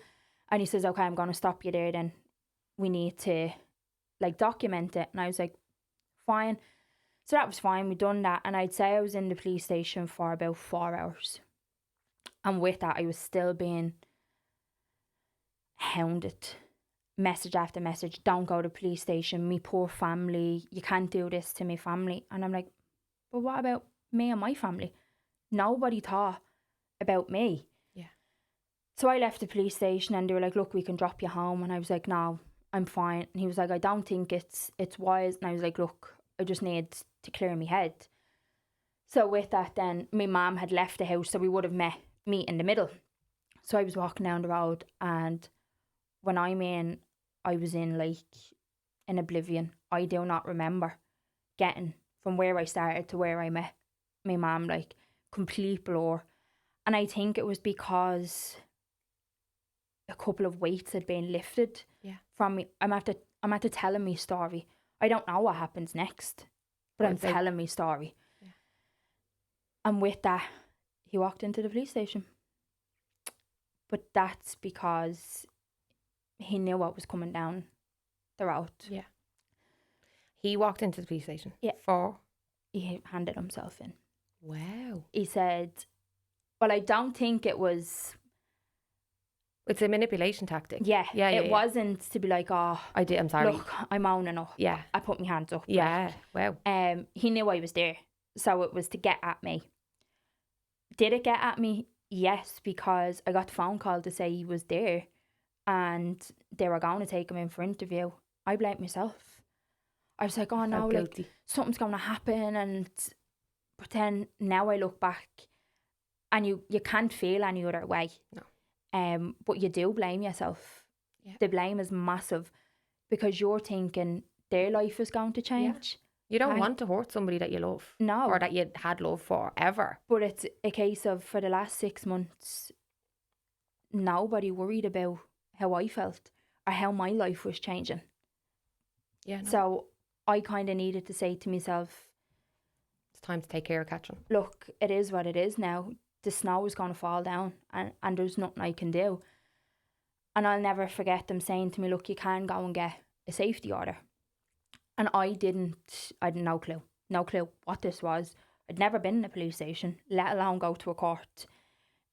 And he says, okay, I'm going to stop you there then. We need to, like, document it. And I was like, fine. So that was fine. We done that. And I'd say I was in the police station for about 4 hours. And with that, I was still being hounded. Message after message. Don't go to the police station. Me poor family. You can't do this to me family. And I'm like, but what about me and my family? Nobody thought about me. Yeah. So I left the police station, and they were like, look, we can drop you home. And I was like, no, I'm fine. And he was like, I don't think it's wise. And I was like, look, I just need to clear my head. So with that, then my mum had left the house, so we would have met in the middle. So I was walking down the road, and when I was in like in oblivion. I do not remember getting from where I started to where I met my mum, like complete blur. And I think it was because a couple of weights had been lifted from me. I'm after telling me story. I don't know what happens next, but I'm telling me story. Yeah. And with that, he walked into the police station. But that's because he knew what was coming down the road. Yeah. He walked into the police station? Yeah. He handed himself in. Wow. He said, well, I don't think it was... It's a manipulation tactic. Yeah. It wasn't to be like, oh... I'm sorry. Look, I'm owning up. Yeah. I put my hands up. Yeah. Wow. He knew I was there. So it was to get at me. Did it get at me? Yes, because I got the phone call to say he was there and they were going to take him in for interview. I blamed myself. I was like, oh no, like something's going to happen. But then now I look back and you can't feel any other way. No. But you do blame yourself. Yeah. The blame is massive because you're thinking their life is going to change. Yeah. You don't want to hurt somebody that you love. No. Or that you had love for, ever. But it's a case of, for the last 6 months, nobody worried about how I felt or how my life was changing. Yeah. No. So I kind of needed to say to myself, it's time to take care of Katherine. Look, it is what it is now. The snow is going to fall down and there's nothing I can do. And I'll never forget them saying to me, look, you can go and get a safety order. And I had no clue what this was. I'd never been in a police station, let alone go to a court.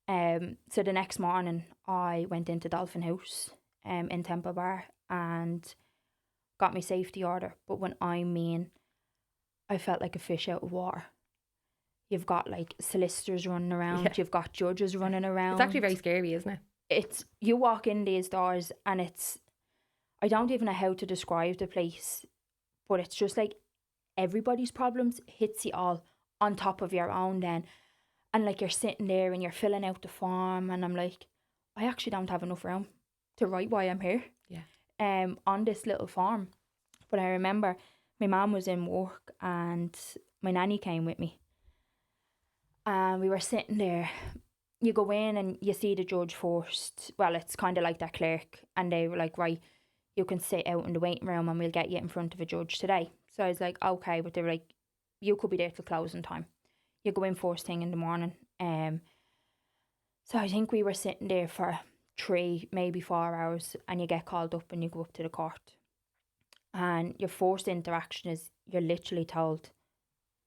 So the next morning, I went into Dolphin House in Temple Bar and got my safety order. But when I felt like a fish out of water. You've got like solicitors running around, you've got judges running around. It's actually very scary, isn't it? You walk in these doors and I don't even know how to describe the place. But it's just like everybody's problems hits you all on top of your own then. And like you're sitting there and you're filling out the form and I'm like, I actually don't have enough room to write why I'm here. Yeah. On this little form. But I remember my mum was in work and my nanny came with me. And we were sitting there. You go in and you see the judge first. Well, it's kind of like that clerk. And they were like, right, you can sit out in the waiting room and we'll get you in front of a judge today. So I was like, okay. But they were like, you could be there till closing time. You go in first thing in the morning. So I think we were sitting there for 3, maybe 4 hours, and you get called up and you go up to the court. And your first interaction is you're literally told,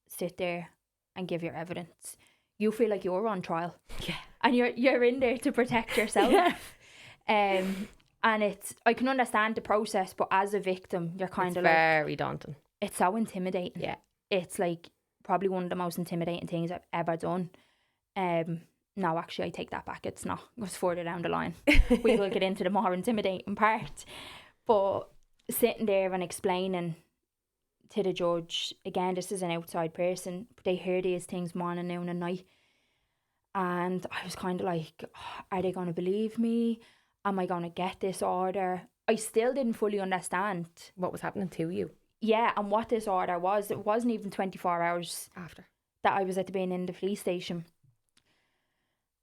sit there and give your evidence. You feel like you're on trial. Yeah. And you're in there to protect yourself. Yeah. And I can understand the process, but as a victim, you're kind of like, very daunting. it's so intimidating. Yeah. It's like probably one of the most intimidating things I've ever done. No, actually, I take that back. It's not. It was further down the line. We will get into the more intimidating part. But sitting there and explaining to the judge, again, this is an outside person, but they hear these things morning, noon and night. And I was kind of like, are they going to believe me? Am I going to get this order? I still didn't fully understand what was happening to you. Yeah, and what this order was. It wasn't even 24 hours after that I was at being in the police station.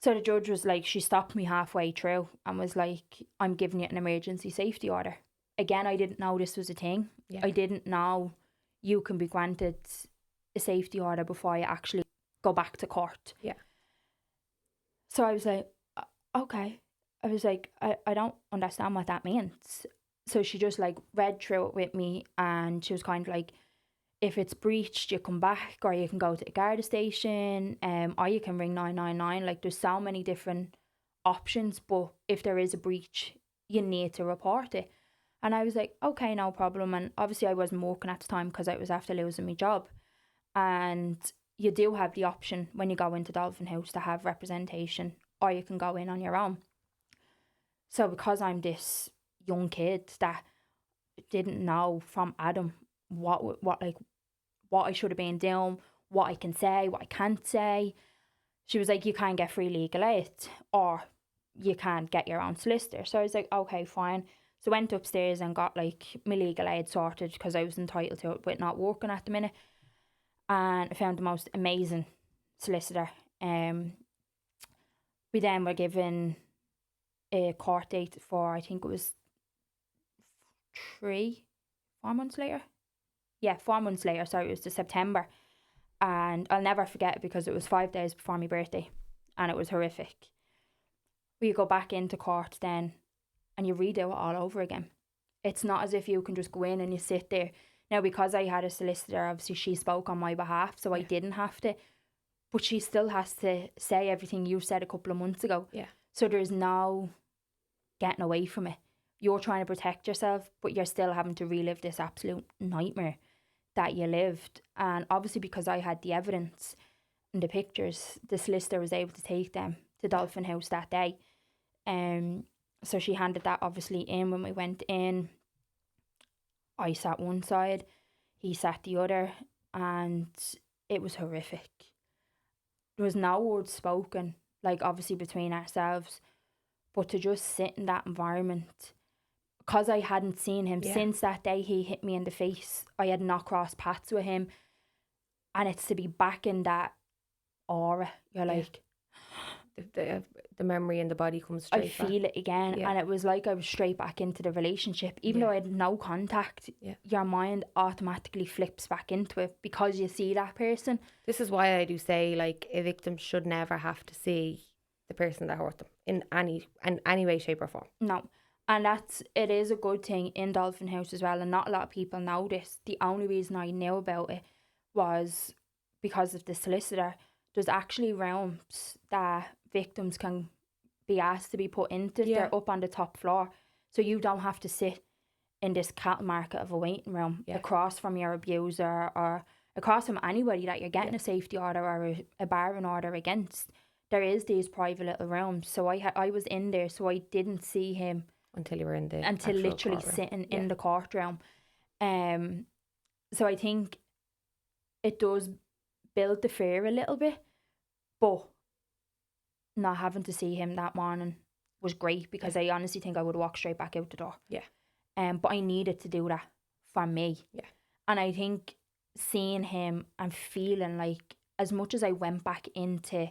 So the judge was like, she stopped me halfway through and was like, I'm giving you an emergency safety order. Again, I didn't know this was a thing. Yeah. I didn't know you can be granted a safety order before you actually go back to court. Yeah. So I was like, okay. I was like, I don't understand what that means. So she just like read through it with me, and she was kind of like, if it's breached, you come back, or you can go to the Garda station, or you can ring 999. Like, there's so many different options, but if there is a breach, you need to report it. And I was like, okay, no problem. And obviously I wasn't working at the time because I was after losing my job. And you do have the option when you go into Dolphin House to have representation, or you can go in on your own. So because I'm this young kid that didn't know from Adam what I should have been doing, what I can say, what I can't say, she was like, you can't get free legal aid, or you can't get your own solicitor. So I was like, okay, fine. So I went upstairs and got like my legal aid sorted because I was entitled to it, but not working at the minute. And I found the most amazing solicitor. We then were given a court date for, I think it was 4 months later. Yeah, 4 months later. So it was the September. And I'll never forget it because it was 5 days before my birthday. And it was horrific. We go back into court then and you redo it all over again. It's not as if you can just go in and you sit there. Now, because I had a solicitor, obviously she spoke on my behalf, so I didn't have to. But she still has to say everything you said a couple of months ago. Yeah. So there's no getting away from it. You're trying to protect yourself, but you're still having to relive this absolute nightmare that you lived. And obviously because I had the evidence and the pictures, the solicitor was able to take them to Dolphin House that day. So she handed that obviously in when we went in. I sat one side, he sat the other, and it was horrific. There was no words spoken, like obviously between ourselves, but to just sit in that environment, because I hadn't seen him since that day he hit me in the face. I had not crossed paths with him, and it's to be back in that aura. You're like, the memory in the body comes straight back. I feel it again, and it was like I was straight back into the relationship. Even though I had no contact, your mind automatically flips back into it because you see that person. This is why I do say, like, a victim should never have to see the person that hurt them in any way, shape or form. No. And it is a good thing in Dolphin House as well, and not a lot of people know this. The only reason I knew about it was because of the solicitor. There's actually rooms that victims can be asked to be put into. They're up on the top floor, so you don't have to sit in this cattle market of a waiting room across from your abuser or across from anybody that you're getting a safety order or a barring order against. There is these private little rooms, so I was in there, so I didn't see him until you were in the literally courtroom. Sitting in the courtroom. So I think it does build the fear a little bit, but not having to see him that morning was great because I honestly think I would walk straight back out the door. Yeah. But I needed to do that for me. Yeah. And I think seeing him and feeling like, as much as I went back into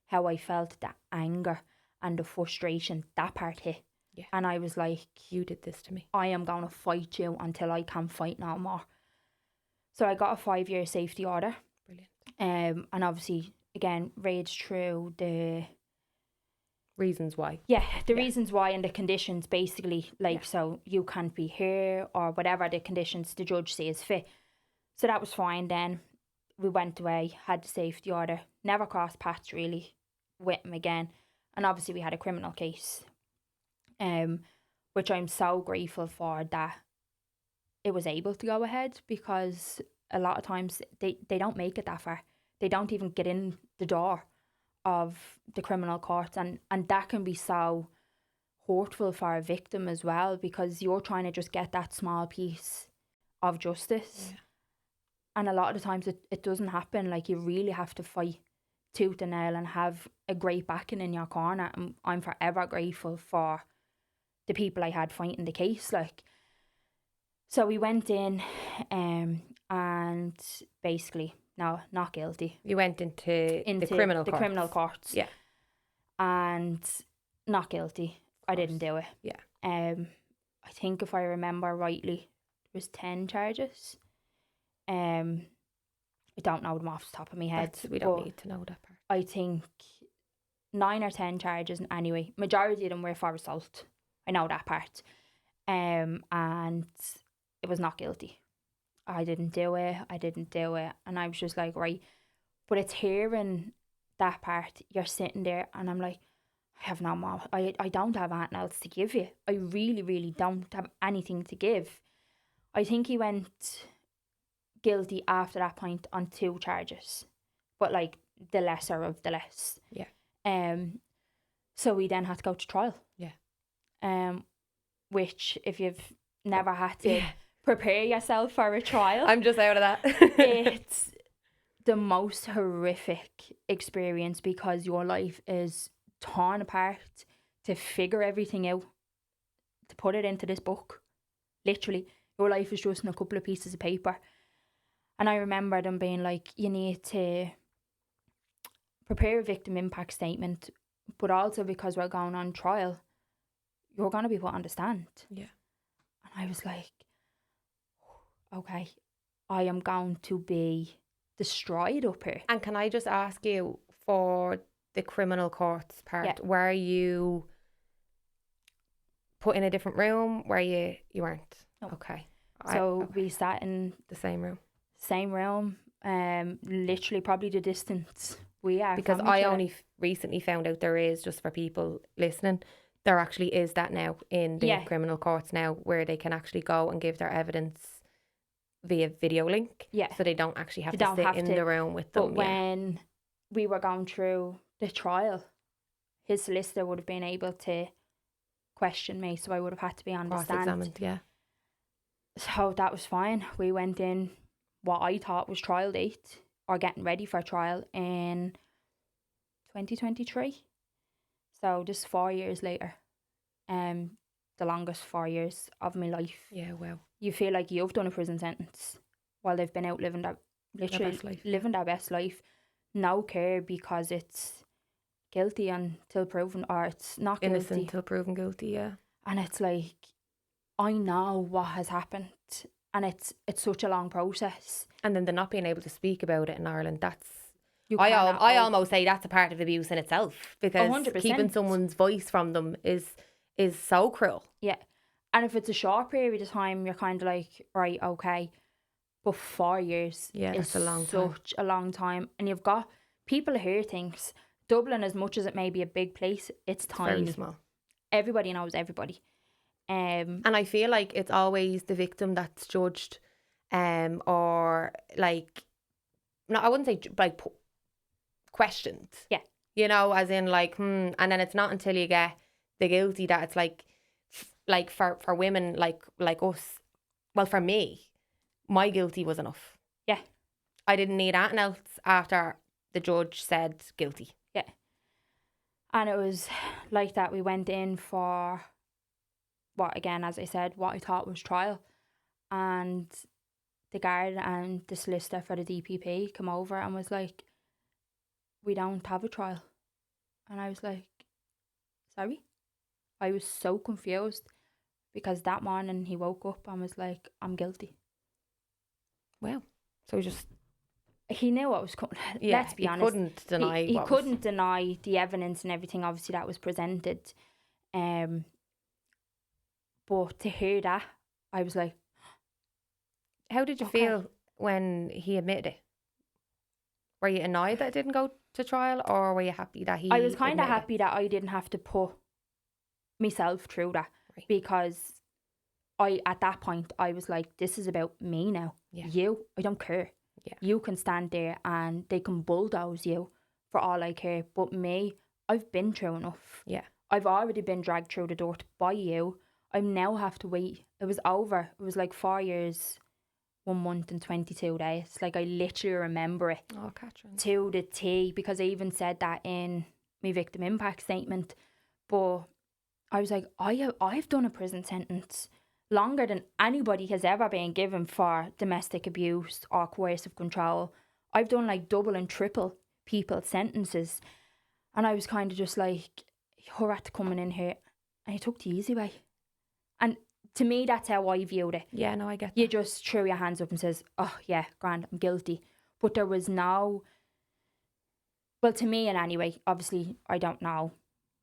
how I felt, that anger and the frustration, that part hit. Yeah. And I was like, You did this to me. I am going to fight you until I can't fight no more. So I got a 5-year safety order. Brilliant. And obviously, again, raged through the Reasons why. reasons why and the conditions, basically, like, so you can't be here or whatever the conditions the judge says fit. So that was fine. Then we went away, had the safety order, never crossed paths really with him again. And obviously we had a criminal case, which I'm so grateful for that it was able to go ahead, because a lot of times they don't make it that far. They don't even get in the door of the criminal courts, and that can be so hurtful for a victim as well, because you're trying to just get that small piece of justice. Yeah. And a lot of the times it doesn't happen. Like, you really have to fight tooth and nail and have a great backing in your corner. And I'm forever grateful for the people I had fighting the case. Like, so we went in and basically, no, not guilty. You went into the criminal the courts. criminal courts. Yeah. And not guilty. I didn't do it. Yeah. I think if I remember rightly, there was 10 charges. I don't know them off the top of my head. We don't need to know that part. I think 9 or 10 charges anyway. Majority of them were for assault. I know that part. And it was not guilty. I didn't do it. And I was just like, right. But it's hearing that part. You're sitting there and I'm like, I have no more. I don't have anything else to give you. I really, really don't have anything to give. I think he went guilty after that point on 2 charges, but like the lesser of the less. Yeah. So we then had to go to trial. Yeah. Which, if you've never had to prepare yourself for a trial, I'm just out of that. it's the most horrific experience, because your life is torn apart to figure everything out, to put it into this book. Literally, your life is just in a couple of pieces of paper. And I remember them being like, you need to prepare a victim impact statement, but also, because we're going on trial, you're going to be put on the stand. Yeah. And I was like, okay, I am going to be destroyed up here. And can I just ask you, for the criminal courts part, were you put in a different room? Where you weren't? No. Okay. So we sat in the same room. Literally probably the distance we are. Because I only recently found out there is, just for people listening, there actually is that now in the criminal courts now, where they can actually go and give their evidence via video link. Yeah. So they don't actually have to sit in the room with them. But when we were going through the trial, his solicitor would have been able to question me, so I would have had to be on the stand. Cross-examined, yeah. So that was fine. We went in what I thought was trial date, or getting ready for trial, in 2023. So just 4 years later. The longest 4 years of my life. Yeah, wow. You feel like you've done a prison sentence while they've been out living their living their best life. No care, because it's guilty until proven, or it's not guilty. Innocent until proven guilty, yeah. And it's like, I know what has happened, and it's such a long process. And then the not being able to speak about it in Ireland, that's... I almost say that's a part of abuse in itself, because 100%. Keeping someone's voice from them is so cruel. Yeah. And if it's a short period of time, you're kind of like, right, okay. But 4 years is a long time. Such a long time. And you've got people who thinks Dublin, as much as it may be a big place, it's tiny. Very small. Everybody knows everybody. And I feel like it's always the victim that's judged, or like, no, I wouldn't say like questioned. Yeah. You know, as in like, and then it's not until you get the guilty that it's like for women like us, well, for me, my guilty was enough. Yeah. I didn't need anything else after the judge said guilty. Yeah. And it was like that. We went in for what, again, as I said, what I thought was trial. And the guard and the solicitor for the DPP come over and was like, we don't have a trial. And I was like, sorry? I was so confused because that morning he woke up and was like, I'm guilty. Wow. So just... He knew what was coming. Yeah, Let's be he honest. couldn't deny He what was... couldn't deny the evidence and everything, obviously, that was presented. But to hear that, I was like, How did you okay. feel when he admitted it? Were you annoyed that it didn't go to trial, or were you happy that he I was kind of admitted it? happy that I didn't have to put myself through that. Right. Because at that point, I was like, this is about me now. Yeah. You, I don't care. Yeah. You can stand there and they can bulldoze you for all I care. But me, I've been through enough. Yeah. I've already been dragged through the dirt by you. I now have to wait. It was over. It was like 4 years, 1 month and 22 days. Like, I literally remember it Oh, Katherine. to the T, because I even said that in my victim impact statement. But I was like, I've done a prison sentence longer than anybody has ever been given for domestic abuse or coercive control. I've done like double and triple people's sentences. And I was kind of just like, you're at coming in here. And he took the easy way. And to me, that's how I viewed it. Yeah, no, I get that. You just throw your hands up and says, oh yeah, grand, I'm guilty. But there was no, well, to me in any way, obviously I don't know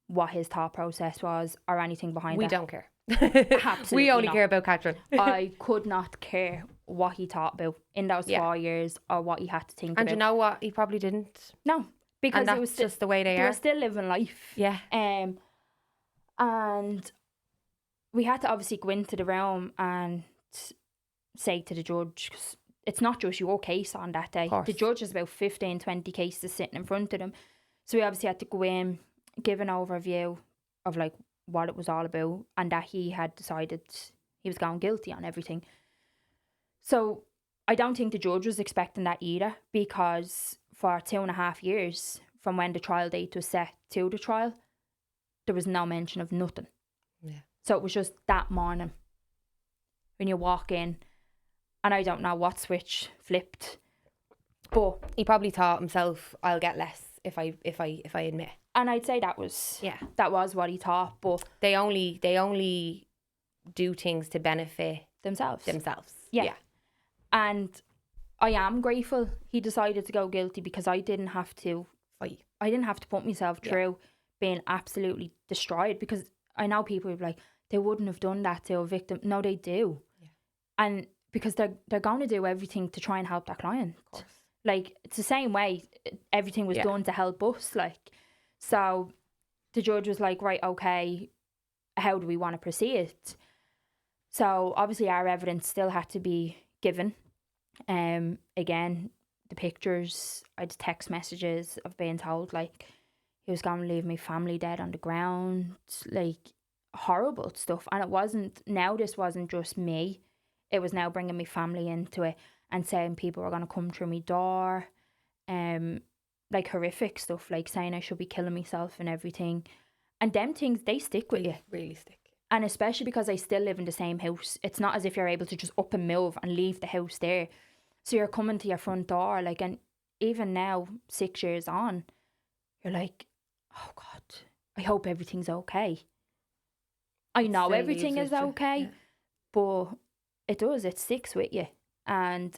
what his thought process was or anything behind We that. don't care. Absolutely We only not. care about Katherine. I could not care what he thought about in those Yeah. 4 years or what he had to think And about. you know what? He probably didn't. No, because And that's it was just the way they they are. were still living life. Yeah. And we had to obviously go into the room and say to the judge, 'cause it's not just your case on that day. Course. The judge has about 15, 20 cases sitting in front of them. So we obviously had to go in, give an overview of like what it was all about, and that he had decided he was going guilty on everything. So I don't think the judge was expecting that either, because for 2.5 years from when the trial date was set to the trial, there was no mention of nothing. Yeah. So it was just that morning when you walk in, and I don't know what switch flipped, but He probably thought himself, I'll get less if I admit. and I'd say that was what he thought. But They only do things to benefit themselves. Yeah. And I am grateful he decided to go guilty, because I didn't have to Fight. I didn't have to put myself through being absolutely destroyed, because I know people would be like, they wouldn't have done that to a victim. No, they do. Yeah. And because they're going to do everything to try and help their client. Of course. Like, it's the same way everything was done to help us. Like, so the judge was like, right, okay, how do we want to proceed? So obviously our evidence still had to be given. Again, the pictures, I had text messages of being told like he was going to leave my family dead on the ground, like horrible stuff. And this wasn't just me. It was now bringing my family into it and saying people were going to come through my door. Like horrific stuff, like saying I should be killing myself and everything. And them things, they stick with you. Really stick. And especially because I still live in the same house. It's not as if you're able to just up and move and leave the house there. So you're coming to your front door, like, and even now, 6 years on, you're like, oh God, I hope everything's okay. I know Still everything leaves is with you, okay, yeah. but it sticks with you. And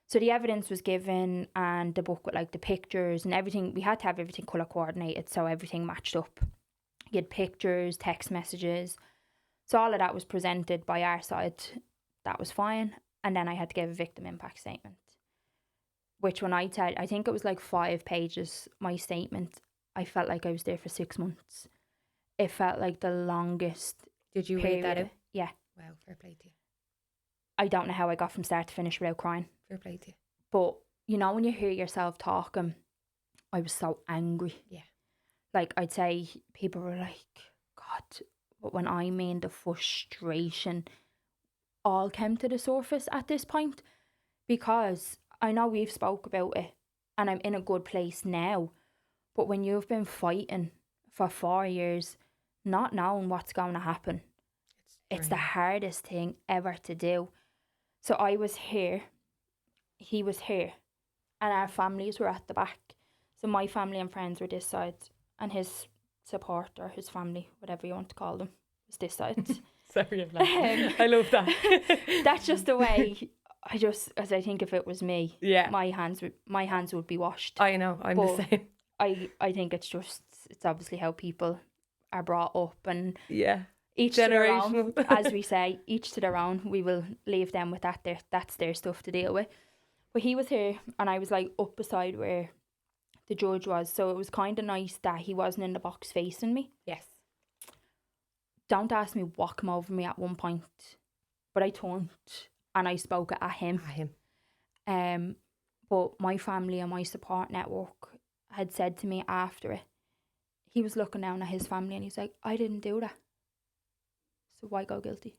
so the evidence was given, and the book with like the pictures and everything. We had to have everything colour coordinated so everything matched up. You had pictures, text messages. So all of that was presented by our side. That was fine. And then I had to give a victim impact statement, which when I think it was like 5 pages, my statement, I felt like I was there for 6 months. It felt like the longest. Did you period. read that out? Yeah. Wow, fair play to you. I don't know how I got from start to finish without crying. Fair play to you. But, you know, when you hear yourself talking, I was so angry. Yeah. Like, I'd say people were like, God, but when I mean the frustration all came to the surface at this point, because I know we've spoke about it and I'm in a good place now, but when you've been fighting for 4 years, not knowing what's going to happen, it's the hardest thing ever to do. So I was here he was here and our families were at the back. So my family and friends were this side and his support or his family, whatever you want to call them, was this side. Sorry, I'm laughing. I love that. That's just the way. As I think if it was me, Yeah. my hands would be washed. I know, I'm But the same. I think it's obviously how people are brought up, and Yeah. each to their own, Generational. as we say, each to their own. We will leave them with that. That's their stuff to deal with. But he was here, and I was like up beside where the judge was, so it was kind of nice that he wasn't in the box facing me. Yes. Don't ask me what came over me at one point, but I turned and I spoke at him. But my family and my support network had said to me after it, he was looking down at his family and he's like, I didn't do that. So why go guilty?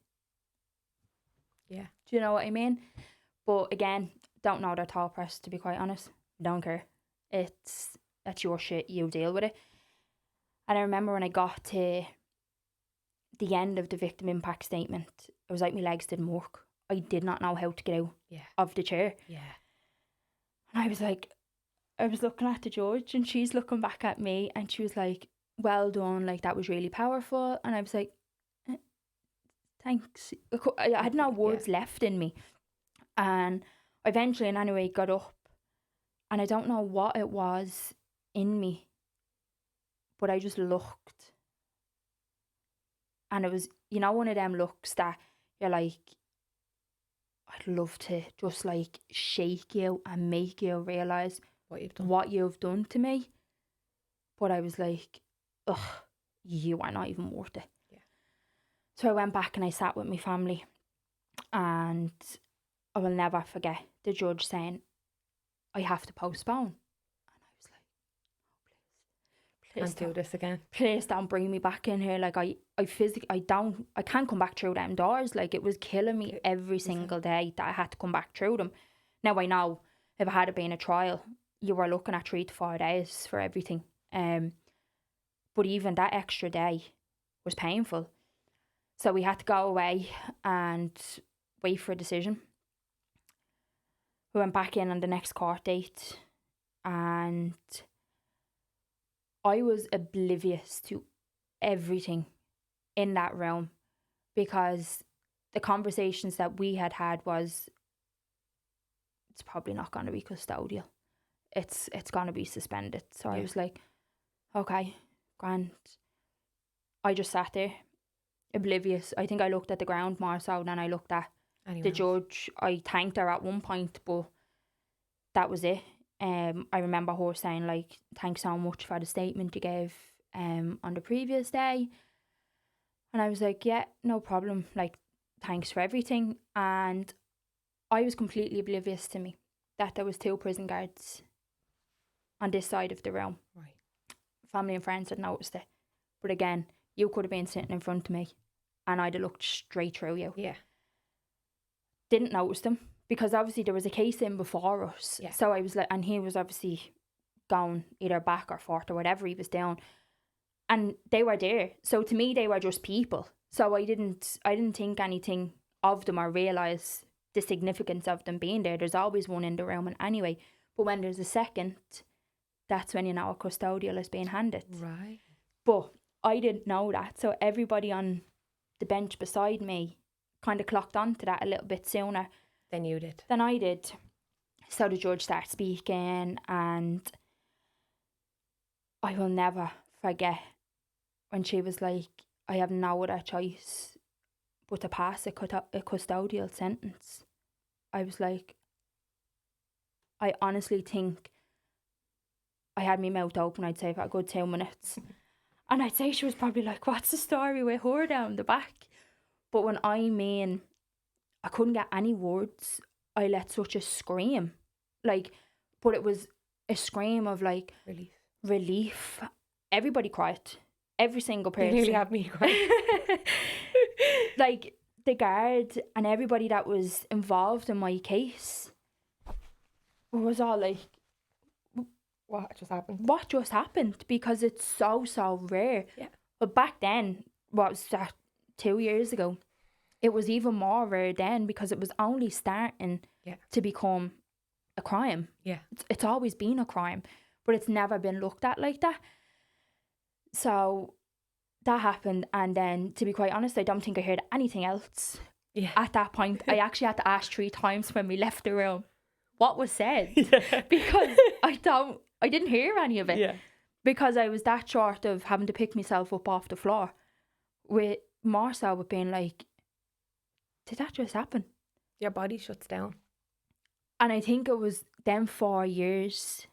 Yeah. Do you know what I mean? But again, don't know their thought process, to be quite honest. Don't care. That's your shit, you deal with it. And I remember when I got to the end of the victim impact statement, it was like my legs didn't work. I did not know how to get out of the chair. Yeah. And I was like, I was looking at the judge and she's looking back at me and she was like, well done, like that was really powerful. And I was like, thanks. I had no words left in me. And eventually, and anyway, got up and I don't know what it was in me, but I just looked. And it was, one of them looks that you're like, I'd love to just like shake you and make you realise what you've done to me. But I was like, ugh, you are not even worth it. Yeah. So I went back and I sat with my family, and I will never forget the judge saying, I have to postpone. And I was like, oh, please Can't do this again. Please don't bring me back in here. Like I can't come back through them doors. Like it was killing me every single day that I had to come back through them. Now I know if it had been a trial, you were looking at 3 to 4 days for everything. But even that extra day was painful. So we had to go away and wait for a decision. We went back in on the next court date and I was oblivious to everything in that room because the conversations that we had was, it's probably not going to be custodial. It's going to be suspended. So I was like, okay, grand. I just sat there, oblivious. I think I looked at the ground more so than I looked at the judge. I thanked her at one point, but that was it. I remember her saying like, thanks so much for the statement you gave on the previous day. And I was like, yeah, no problem. Like, thanks for everything. And I was completely oblivious to me that there was 2 prison guards on this side of the room. Right. Family and friends had noticed it. But again, you could have been sitting in front of me and I'd have looked straight through you. Yeah. Didn't notice them because obviously there was a case in before us. Yeah. So I was like, and he was obviously going either back or forth or whatever he was doing. And they were there. So to me, they were just people. So I didn't think anything of them or realise the significance of them being there. There's always one in the room and anyway. But when there's a second, that's when you know a custodial is being handed. Right. But I didn't know that. So everybody on the bench beside me kind of clocked on to that a little bit sooner than you did. Than I did. So the judge started speaking and I will never forget when she was like, I have no other choice but to pass a custodial sentence. I was like, I honestly think I had my mouth open, I'd say, for a good 2 minutes. And I'd say she was probably like, what's the story with her down the back? But when I couldn't get any words, I let such a scream. Like, but it was a scream of like relief. Everybody cried. Every single person. You nearly had me crying. Like the guard and everybody that was involved in my case was all like, what just happened? What just happened? Because it's so rare. Yeah. But back then, what was that, 2 years ago, it was even more rare then because it was only starting to become a crime. Yeah. It's always been a crime, but it's never been looked at like that. So that happened, and then, to be quite honest, I don't think I heard anything else. Yeah. At that point, I actually had to ask 3 times when we left the room what was said, because I didn't hear any of it. Yeah. Because I was that short of having to pick myself up off the floor, with more so with being like, did that just happen? Your body shuts down. And I think it was them 4 years,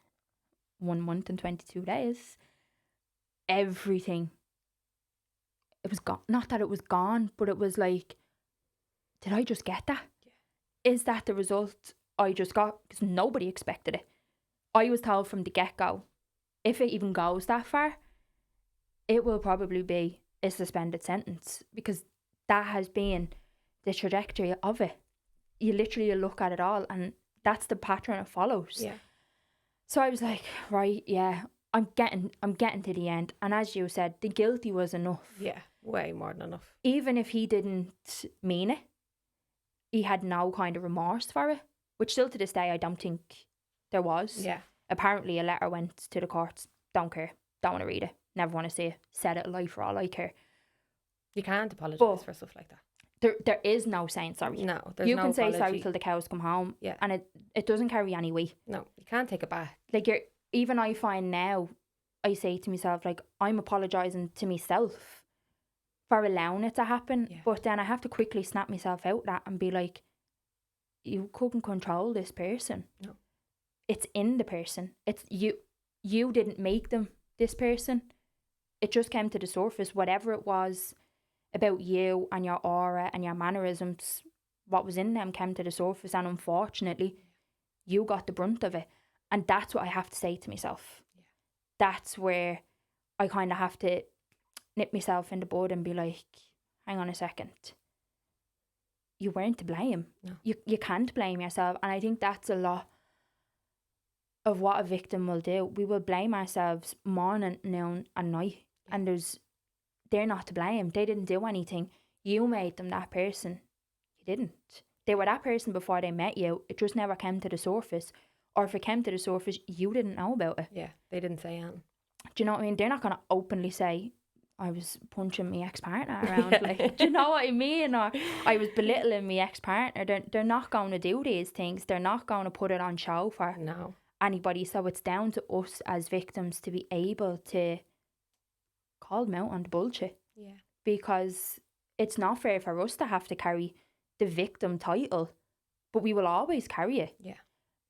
1 month and 22 days, everything, it was gone. Not that it was gone, but it was like, did I just get that? Yeah. Is that the result I just got? Because nobody expected it. I was told from the get-go, if it even goes that far, it will probably be a suspended sentence, because that has been the trajectory of it. You literally look at it all, and that's the pattern it follows. Yeah. So I was like, right, yeah, I'm getting to the end. And as you said, the guilty was enough. Yeah, way more than enough. Even if he didn't mean it, he had no kind of remorse for it, which still to this day I don't think there was. Yeah. Apparently a letter went to the courts. Don't care. Don't want to read it. Never want to see it. Said it alive for all I care. You can't apologise for stuff like that. There is no saying sorry. No, there's you no can say apology. sorry till the cows come home. Yeah. And it doesn't carry any weight. No, you can't take it back. Like, even I find now, I say to myself, like, I'm apologising to myself for allowing it to happen. Yeah. But then I have to quickly snap myself out of that and be like, you couldn't control this person. No. It's in the person. It's you. You didn't make them this person. It just came to the surface. Whatever it was about you and your aura and your mannerisms, what was in them came to the surface, and unfortunately you got the brunt of it. And that's what I have to say to myself. Yeah. That's where I kind of have to nip myself in the bud and be like, hang on a second, you weren't to blame. No. You can't blame yourself. And I think that's a lot of what a victim will do. We will blame ourselves morning, noon and night. Yeah. And they're not to blame. They didn't do anything. You made them that person. You didn't. They were that person before they met you. It just never came to the surface. Or if it came to the surface, you didn't know about it. Yeah, they didn't say anything. Do you know what I mean? They're not going to openly say, I was punching my ex-partner around. Yeah. Like, do you know what I mean? Or I was belittling my ex-partner. They're not going to do these things. They're not going to put it on show for anybody. So it's down to us as victims to be able to call them out on the bullshit. Yeah. Because it's not fair for us to have to carry the victim title, but we will always carry it. Yeah.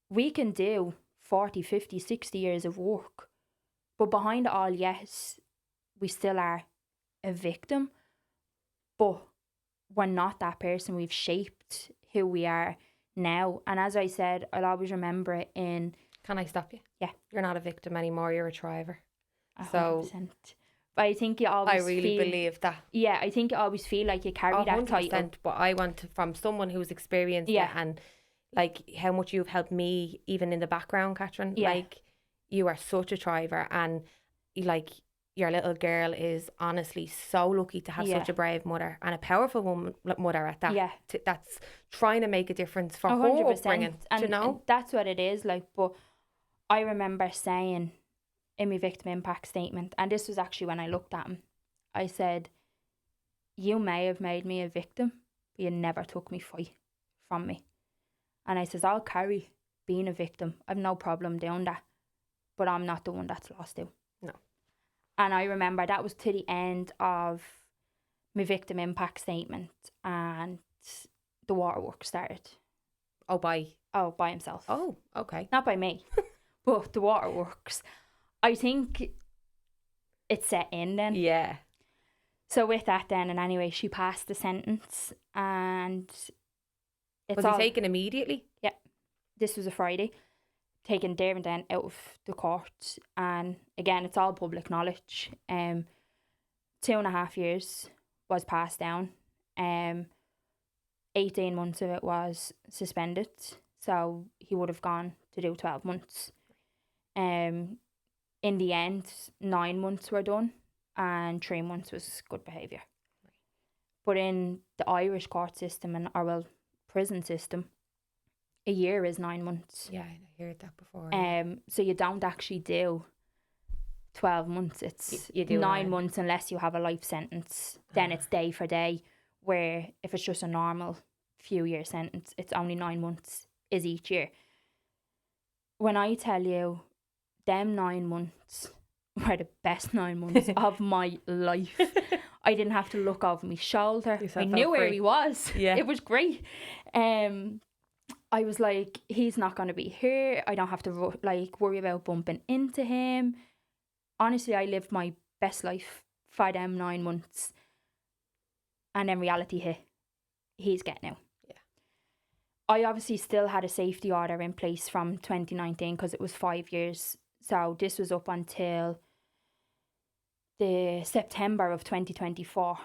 We can do 40, 50, 60 years of work, but behind it all, yes, we still are a victim, but we're not that person. We've shaped who we are now. And as I said, I'll always remember it in... Can I stop you? Yeah. You're not a victim anymore, you're a thriver. 100%. So but I think you always I really believe that. Yeah, I think you always feel like you carry that title. But I want from someone who's experienced it, and like how much you've helped me even in the background, Katherine. Yeah. Like, you are such a thriver, and like your little girl is honestly so lucky to have such a brave mother and a powerful mother at that. Yeah. That's trying to make a difference for her 100%. upbringing. And, do you know? and that's what it is like. But I remember saying in my victim impact statement, and this was actually when I looked at him, I said, you may have made me a victim, but you never took me fight from me. And I says, I'll carry being a victim. I've no problem doing that, but I'm not the one that's lost to. No. And I remember that was to the end of my victim impact statement, and the waterworks started. Oh, by himself. Oh, okay. Not by me, but the waterworks. I think it set in then. Yeah. So with that then, and anyway, she passed the sentence, and was he taken immediately? Yeah. This was a Friday. Taken there and then out of the court, and again, it's all public knowledge. 2.5 years was passed down. 18 months of it was suspended, so he would have gone to do 12 months. In the end, 9 months were done, and 3 months was good behaviour. But in the Irish court system, and prison system, a year is 9 months. Yeah, I heard that before. Yeah. So you don't actually do 12 months. It's You do 9 months unless you have a life sentence. Then it's day for day, where if it's just a normal few year sentence, it's only 9 months is each year. When I tell you, them 9 months were the best 9 months of my life. I didn't have to look over my shoulder. I knew where he was. Yeah. It was great. I was like, he's not going to be here. I don't have to worry about bumping into him. Honestly, I lived my best life for them 9 months. And then reality hit. He's getting out. Yeah. I obviously still had a safety order in place from 2019 because it was 5 years. So this was up until the September of 2024.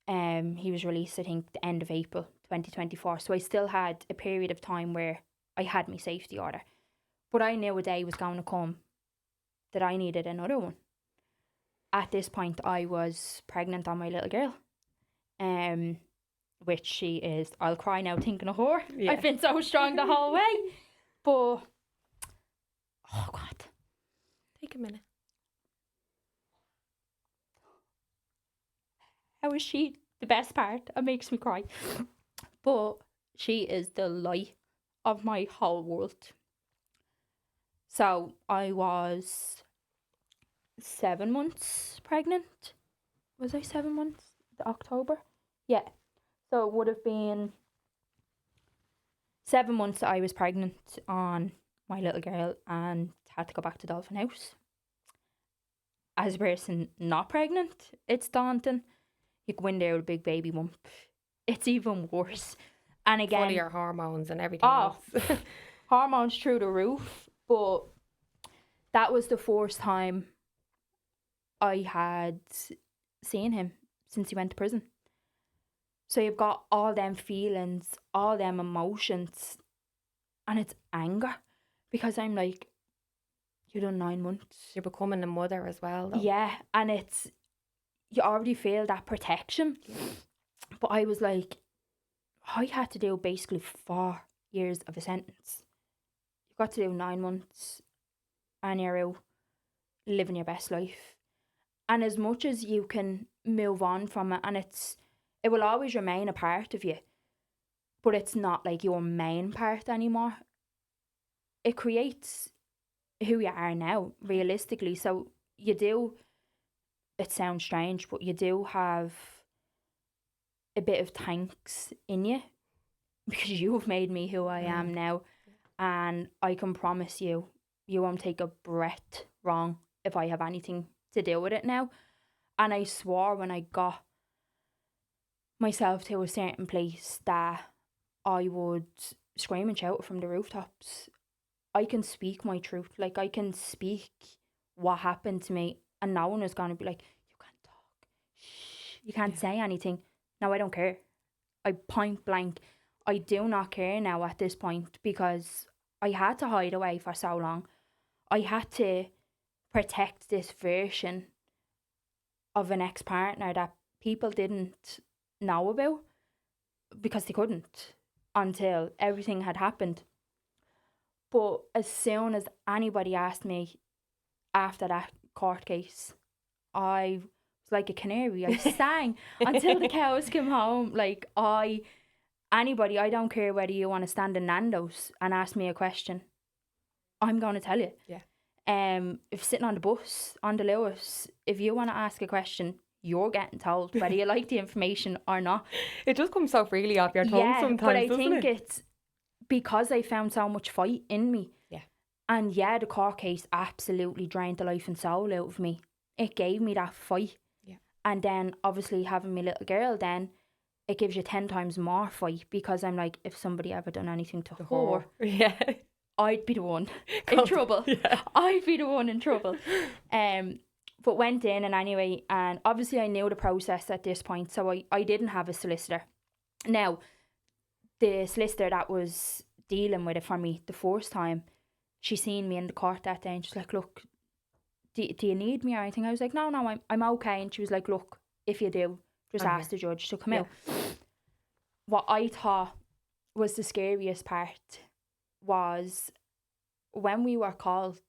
He was released, I think, the end of April 2024. So I still had a period of time where I had my safety order. But I knew a day was going to come that I needed another one. At this point, I was pregnant on my little girl. Which she is. I'll cry now thinking of her. Yeah. I've been so strong the whole way. But, oh God. Take a minute. How is she the best part? It makes me cry. But she is the light of my whole world. So I was 7 months pregnant. Was I 7 months? October? Yeah. So it would have been 7 months that I was pregnant on my little girl and had to go back to Dolphin House. As a person not pregnant, it's daunting. You go in there with a big baby bump. It's even worse. And again, full of your hormones and everything else. Hormones through the roof. But that was the first time I had seen him since he went to prison. So you've got all them feelings, all them emotions, and it's anger. Because I'm like, you've done 9 months. You're becoming a mother as well, though. Yeah, and it's, you already feel that protection. But I was like, I had to do basically 4 years of a sentence. You've got to do 9 months and you're out living your best life. And as much as you can move on from it, and it will always remain a part of you, but it's not like your main part anymore. It creates who you are now, realistically. So you do, it sounds strange, but you do have a bit of thanks in you because you have made me who I am now. And I can promise you, you won't take a breath wrong if I have anything to do with it now. And I swore when I got myself to a certain place that I would scream and shout from the rooftops. I can speak my truth. Like, I can speak what happened to me, and no one is going to be like, you can't talk. Shh, you can't say anything. No, I don't care. I point blank, I do not care now at this point, because I had to hide away for so long. I had to protect this version of an ex-partner that people didn't know about because they couldn't until everything had happened. But as soon as anybody asked me after that court case, I was like a canary. I sang until the cows came home. Like, anybody, I don't care whether you want to stand in Nando's and ask me a question, I'm going to tell you. Yeah. If sitting on the bus, on the Lewis, if you want to ask a question, you're getting told whether you like the information or not. It just comes so freely off your tongue sometimes, but I doesn't think it? it's because I found so much fight in me. Yeah. And yeah, the court case absolutely drained the life and soul out of me. It gave me that fight. Yeah. And then obviously having my little girl, then it gives you 10 times more fight, because I'm like, if somebody ever done anything to her, yeah, I'd be the one in trouble. Yeah. I'd be the one in trouble. But went in, and anyway, and obviously I knew the process at this point, so I didn't have a solicitor. Now, the solicitor that was dealing with it for me the first time, she seen me in the court that day, and she's like, look, do you need me or anything? I was like, no, I'm okay. And she was like, look, if you do, just ask the judge to come out. What I thought was the scariest part was when we were called,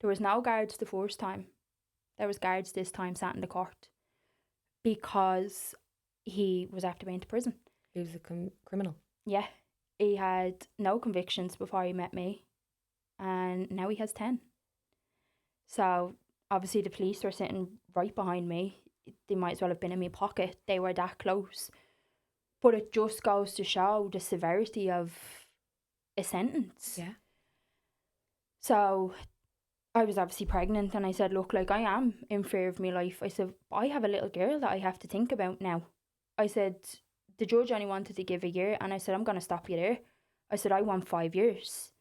there was no guards the first time. There was guards this time sat in the court because he was after being to prison. He was a criminal. Yeah. He had no convictions before he met me, and now he has 10. So obviously the police were sitting right behind me. They might as well have been in my pocket. They were that close. But it just goes to show the severity of a sentence. Yeah. So I was obviously pregnant, and I said, look, like, I am in fear of my life. I said, I have a little girl that I have to think about now. I said, the judge only wanted to give a year, and I said, I'm going to stop you there. I said, I want 5 years.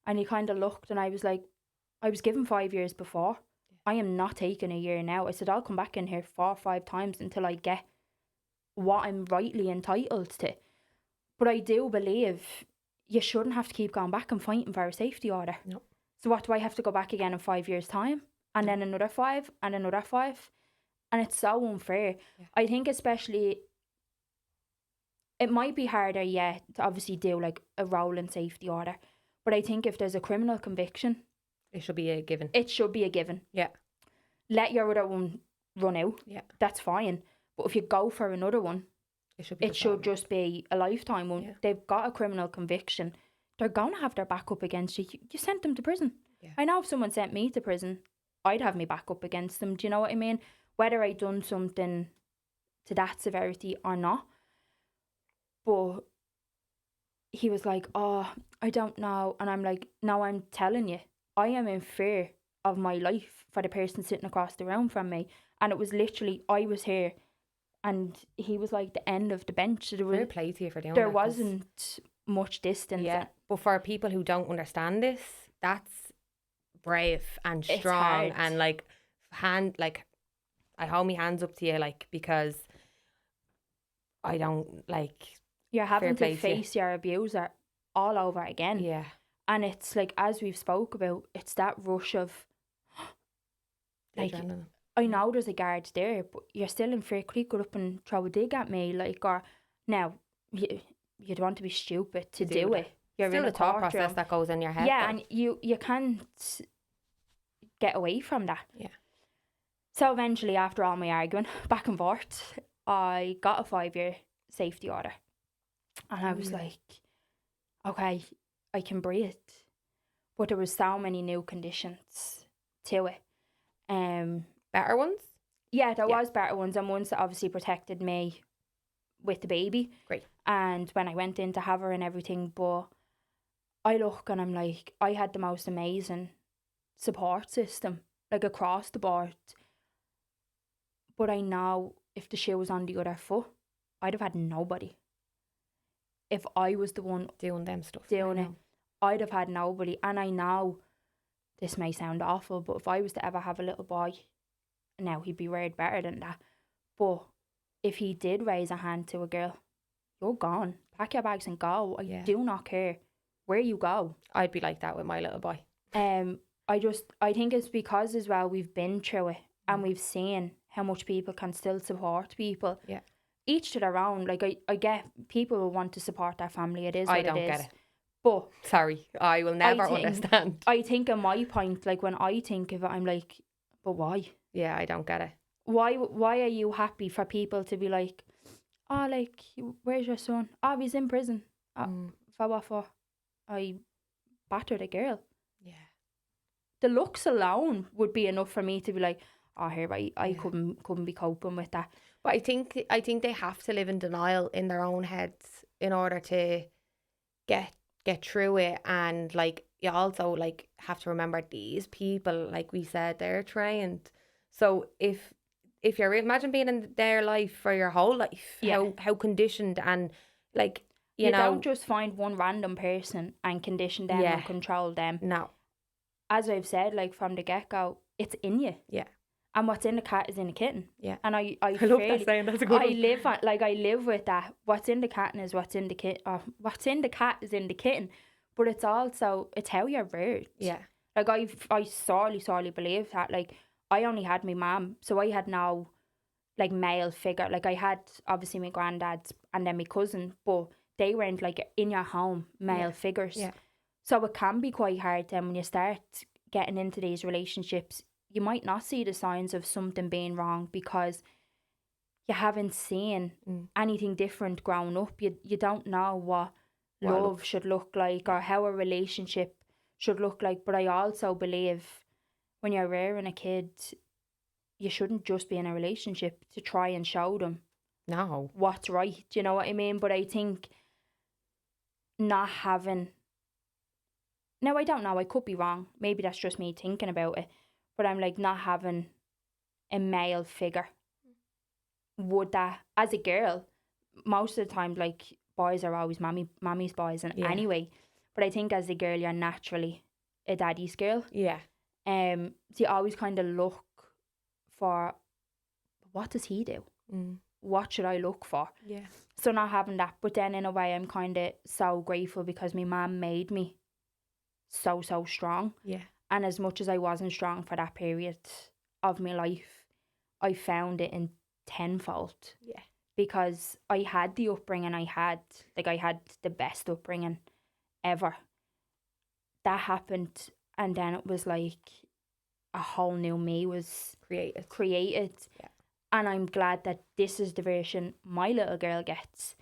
And he kind of looked, and I was like, I was given 5 years before. I am not taking a year now. I said, I'll come back in here 4 or 5 times until I get what I'm rightly entitled to. But I do believe you shouldn't have to keep going back and fighting for a safety order. No. So what, do I have to go back again in 5 years' time? And then another 5 and another 5? And it's so unfair. Yeah. I think especially, it might be harder, yeah, to obviously do like a rolling safety order. But I think if there's a criminal conviction, it should be a given. It should be a given. Yeah. Let your other one run out. Yeah. That's fine. But if you go for another one, it should just be a lifetime one. Yeah. They've got a criminal conviction. They're going to have their back up against you. You sent them to prison. Yeah. I know if someone sent me to prison, I'd have me back up against them. Do you know what I mean? Whether I'd done something to that severity or not. But he was like, oh, I don't know. And I'm like, no, I'm telling you, I am in fear of my life for the person sitting across the room from me. And it was literally, I was here and he was like the end of the bench. Fair play to you for doing there wasn't much distance. Yeah, but for people who don't understand this, that's brave and strong. And like, I hold my hands up to you, like, because I don't, like, you're having to face your abuser all over again. Yeah. And it's like, as we've spoke about, it's that rush of, like, adrenaline. I know there's a guard there, but you're still in fear. Could he go up and throw a dig at me? Like, or now, you'd want to be stupid to do it. You're still in a thought process that goes in your head. Yeah, though. And you can't get away from that. Yeah. So eventually, after all my arguing, back and forth, I got a 5-year safety order. And I was like, okay, I can breathe. But there was so many new conditions to it. Better ones? Yeah, there was better ones, and ones that obviously protected me with the baby. Great. And when I went in to have her and everything, but I look and I'm like, I had the most amazing support system, like across the board. But I know if the shoe was on the other foot, I'd have had nobody. If I was the one doing them stuff, doing it, I'd have had nobody. And I know this may sound awful, but if I was to ever have a little boy, now he'd be reared better than that. But if he did raise a hand to a girl, you're gone. Pack your bags and go. I do not care where you go. I'd be like that with my little boy. I think it's because as well we've been through it and we've seen how much people can still support people. Yeah. Each to their own. Like, I get people will want to support their family. It is what it is. I don't get it. But sorry, I will never understand. I think at my point, like when I think of it, I'm like, but why? Yeah, I don't get it. Why are you happy for people to be like, oh, like, where's your son? Oh, he's in prison. For what for? I battered a girl. Yeah. The looks alone would be enough for me to be like, oh, here, I couldn't be coping with that. But I think they have to live in denial in their own heads in order to get through it. And like, you also like have to remember these people, like we said, they're trained. So if you're, imagine being in their life for your whole life, how conditioned, and like, you know, don't just find one random person and condition them and control them. No. As I've said, like from the get-go, it's in you. Yeah. And what's in the cat is in the kitten. Yeah. And I love that saying. That's a good one. I live with that. What's in the cat is what's in the kitten. What's in the cat is in the kitten. But it's also, it's how you're reared. Yeah. Like I sorely believe that. Like I only had my mum, so I had no like male figure. Like I had obviously my granddad's and then my cousin, but they weren't like in your home male figures. Yeah. So it can be quite hard then when you start getting into these relationships. You might not see the signs of something being wrong because you haven't seen anything different growing up. You don't know what love should look like or how a relationship should look like. But I also believe when you're rearing a kid, you shouldn't just be in a relationship to try and show them No. what's right. Do you know what I mean? But I think not having... Now, I don't know, I could be wrong. Maybe that's just me thinking about it. But I'm like, not having a male figure. Would that, as a girl, most of the time, like, boys are always mommy's boys and anyway. But I think as a girl, you're naturally a daddy's girl. Yeah. So you always kind of look for, what does he do? What should I look for? Yeah. So not having that. But then in a way, I'm kind of so grateful because my mum made me so strong. Yeah. And as much as I wasn't strong for that period of my life, I found it in tenfold. Yeah. Because I had the upbringing I had. Like, I had the best upbringing ever. That happened, and then it was like a whole new me was created. Yeah. And I'm glad that this is the version my little girl gets,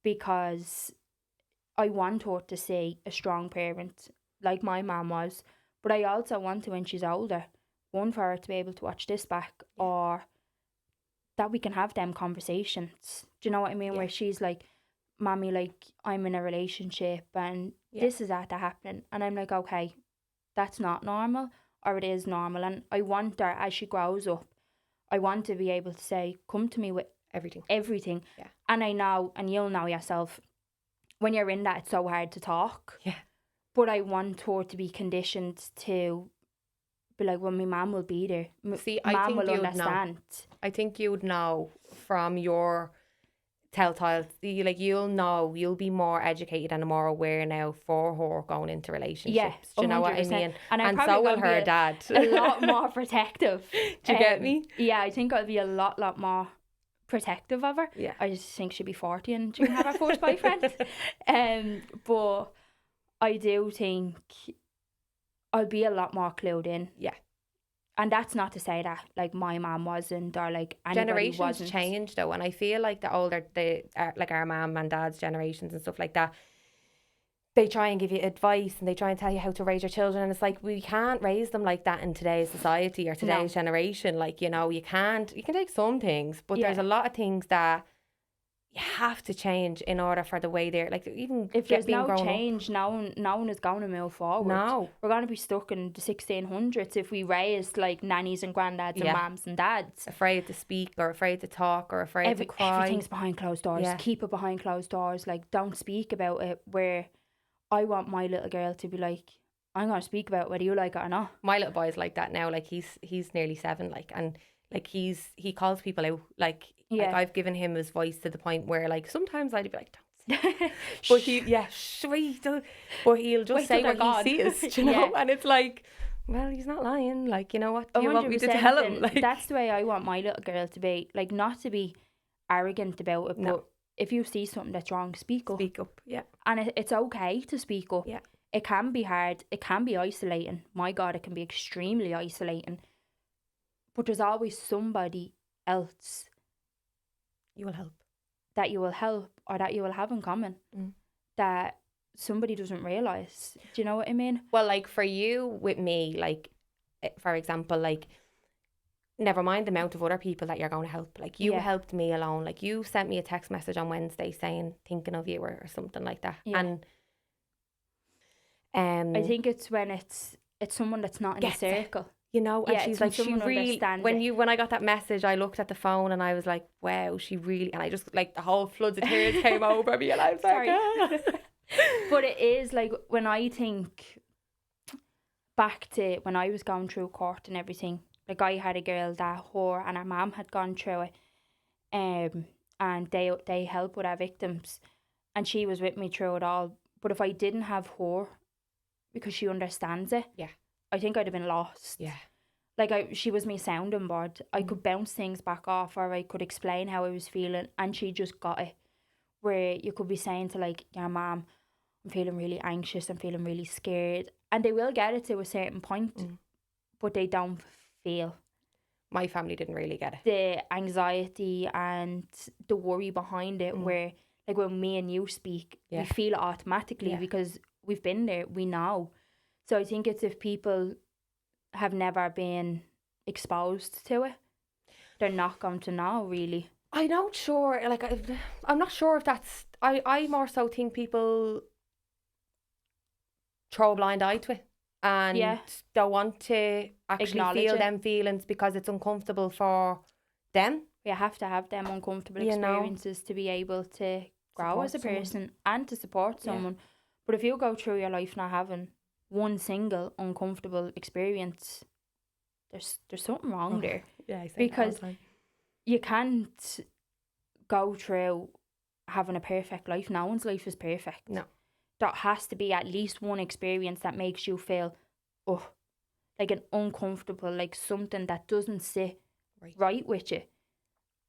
because I want her to see a strong parent like my mum was, but I also want to, when she's older, one, for her to be able to watch this back, or that we can have them conversations. Do you know what I mean? Yeah. Where she's like, Mommy, like, I'm in a relationship and this is after happening. And I'm like, okay, that's not normal, or it is normal. And I want her, as she grows up, I want to be able to say, come to me with everything. Yeah. And I know, and you'll know yourself, when you're in that, it's so hard to talk. Yeah. But I want her to be conditioned to be like, well, my mum will be there. See, I mum think will you would understand. know. I think you would know from your telltale. You'll know. You'll be more educated and more aware now for her going into relationships. Yeah, Do you know what I 100%. mean? And so will her be dad. a lot more protective. Do you get me? Yeah, I think I'll be a lot more protective of her. Yeah. I just think she'll be 40 and she can have her first boyfriend. But I do think I'll be a lot more clued in. Yeah. And that's not to say that like my mum wasn't, or like anybody Generations wasn't. change though, and I feel like the older like our mum and dad's generations and stuff like that, they try and give you advice and they try and tell you how to raise your children, and it's like, we can't raise them like that in today's society or today's generation. Like, you know, you can take some things, but there's a lot of things that you have to change in order for the way they're like, even if there's no grown change, no one is going to move forward. No. We're going to be stuck in the 1600s if we raised like nannies and granddads and mums and dads. Afraid to speak or afraid to talk or afraid to cry. Everything's behind closed doors. Yeah. Keep it behind closed doors. Like, don't speak about it. Where I want my little girl to be like, I'm going to speak about it whether you like it or not. My little boy's like that now. Like, he's nearly 7, like, and like he calls people out. Like I've given him his voice to the point where like sometimes I'd be like, don't say it. But sweet. But he'll just say what he sees, you know? And it's like, well, he's not lying. Like, you know what? Do you want me to tell him? Like, that's the way I want my little girl to be. Like, not to be arrogant about it, but if you see something that's wrong, speak up. Speak up, yeah. And it's okay to speak up. Yeah. It can be hard. It can be isolating. My God, it can be extremely isolating. But there's always somebody else you will help. That you will help, or that you will have in common. That somebody doesn't realise. Do you know what I mean? Well, like for you with me, like, for example, like, never mind the amount of other people that you're going to help. Like, you helped me alone. Like, you sent me a text message on Wednesday saying, thinking of you, or something like that. Yeah. And I think it's when it's someone that's not in the circle. You know, and she's like, she really, when I got that message, I looked at the phone and I was like, wow, she really, and I just, like, the whole floods of tears came over me, and I was like, But it is like, when I think back to when I was going through court and everything, like, I had a girl that her and her mum had gone through it, and they help with our victims, and she was with me through it all. But if I didn't have her, because she understands it, I think I'd have been lost. Yeah. Like, she was my sounding board. I could bounce things back off, or I could explain how I was feeling, and she just got it. Where you could be saying to, like, your mum, I'm feeling really anxious, I'm feeling really scared. And they will get it to a certain point, but they don't feel My family didn't really get it. the anxiety and the worry behind it, where like when me and you speak, we feel it automatically because we've been there, we know. So I think it's if people have never been exposed to it, they're not going to know, really. I'm not sure, like, I'm not sure if that's, I more so think people throw a blind eye to it and don't want to actually feel them feelings because it's uncomfortable for them. You have to have them uncomfortable experiences to be able to grow as a person and to support someone. But if you go through your life not having one single uncomfortable experience, there's something wrong there. Yeah, I say because that all the time. You can't go through having a perfect life. No one's life is perfect. No. There has to be at least one experience that makes you feel, like an uncomfortable, like something that doesn't sit right with you.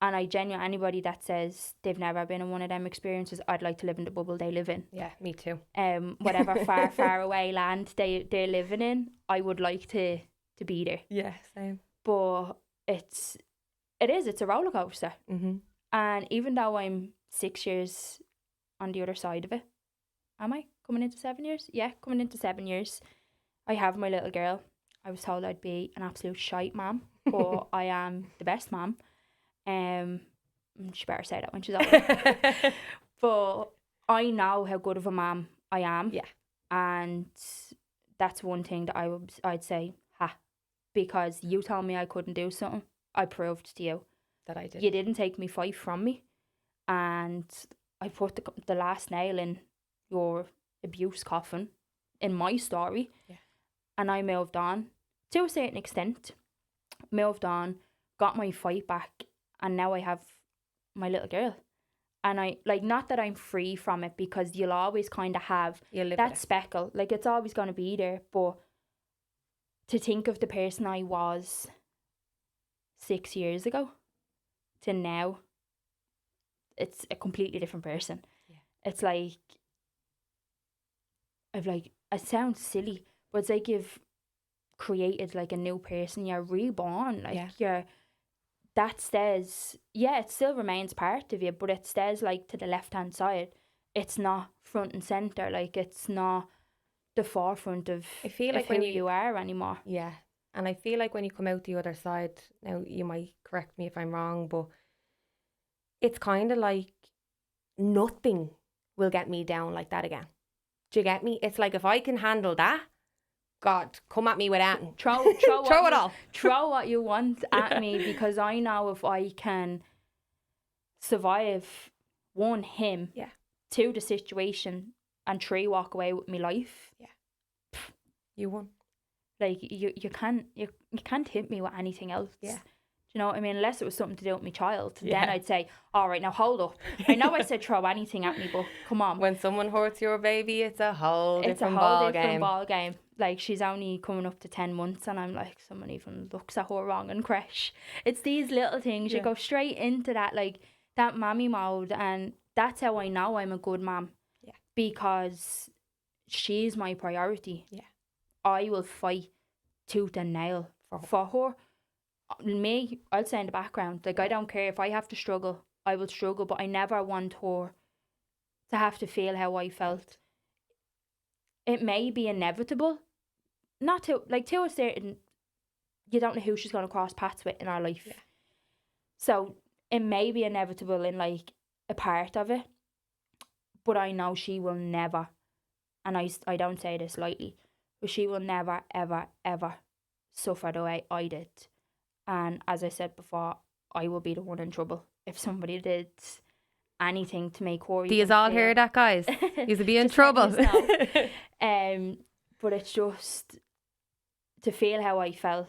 And I genuinely, anybody that says they've never been in one of them experiences, I'd like to live in the bubble they live in. Yeah, me too. Whatever far away land they're living in, I would like to be there. Yeah, same. But it's a roller coaster. Mm-hmm. And even though I'm 6 years on the other side of it, am I coming into 7 years? Yeah, coming into 7 years. I have my little girl. I was told I'd be an absolute shite mum, but I am the best mum. She better say that when she's older. But I know how good of a mum I am. Yeah. And that's one thing that I'd say, because you told me I couldn't do something, I proved to you that I did. You didn't take me fight from me, and I put the last nail in your abuse coffin in my story. Yeah. And I moved on to a certain extent. Moved on, got my fight back, and now I have my little girl. And I, like, not that I'm free from it, because you'll always kind of have that speckle. Like, it's always going to be there. But to think of the person I was 6 years ago to now, it's a completely different person. Yeah. It's like, it sounds silly, but it's like you've created like a new person. You're reborn. Like, that stays, it still remains part of you, but it stays like to the left-hand side. It's not front and centre. Like, it's not the forefront of, I feel like who you are anymore. Yeah. And I feel like when you come out the other side, now you might correct me if I'm wrong, but it's kind of like nothing will get me down like that again. Do you get me? It's like, if I can handle that, God, come at me with that. Throw it all. Throw what you want at me, because I know if I can survive, 1, him, 2, the situation, and 3, walk away with my life. Yeah. You won. Like, you can't hit me with anything else. Yeah. Do you know what I mean? Unless it was something to do with my child. Then I'd say, all right, now hold up. I know I said throw anything at me, but come on. When someone hurts your baby, it's a whole different ball game. Like, she's only coming up to 10 months, and I'm like, someone even looks at her wrong in creche. It's these little things. You go straight into that, like, that mommy mode, and that's how I know I'm a good mom. Yeah. Because she's my priority. Yeah. I will fight tooth and nail for her. Me, I'll stay in the background. Like, I don't care if I have to struggle, I will struggle, but I never want her to have to feel how I felt. It may be inevitable, not to a certain, you don't know who she's going to cross paths with in her life. Yeah. So it may be inevitable in like a part of it, but I know she will never, and I don't say this lightly, but she will never, ever, ever suffer the way I did. And as I said before, I will be the one in trouble if somebody did anything to make her. Do you all hear that, guys? You'll be in trouble. But it's just to feel how I felt,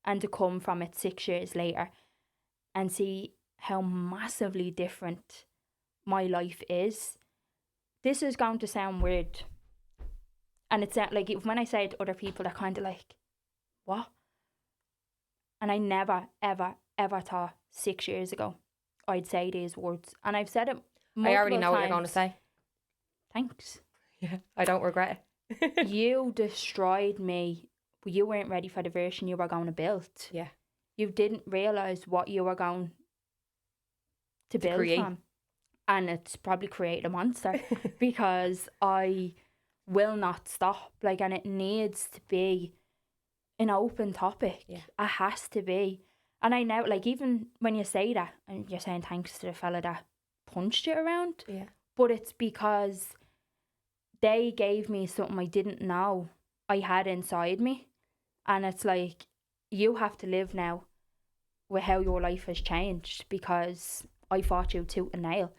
and to come from it 6 years later and see how massively different my life is. This is going to sound weird. And it's like, when I say it to other people, they're kind of like, what? And I never, ever, ever thought 6 years ago I'd say these words. And I've said it multiple I already know times. what you're going to say. Thanks. Yeah, I don't regret it. You destroyed me, but you weren't ready for the version you were going to build. Yeah. You didn't realise what you were going to build create. from. And it's probably created a monster because I will not stop. Like, and it needs to be an open topic. Yeah. It has to be. And I know, like, even when you say that, and you're saying thanks to the fella that punched you around, Yeah. but it's because they gave me something I didn't know I had inside me. And it's like, you have to live now with how your life has changed because I fought you tooth and nail.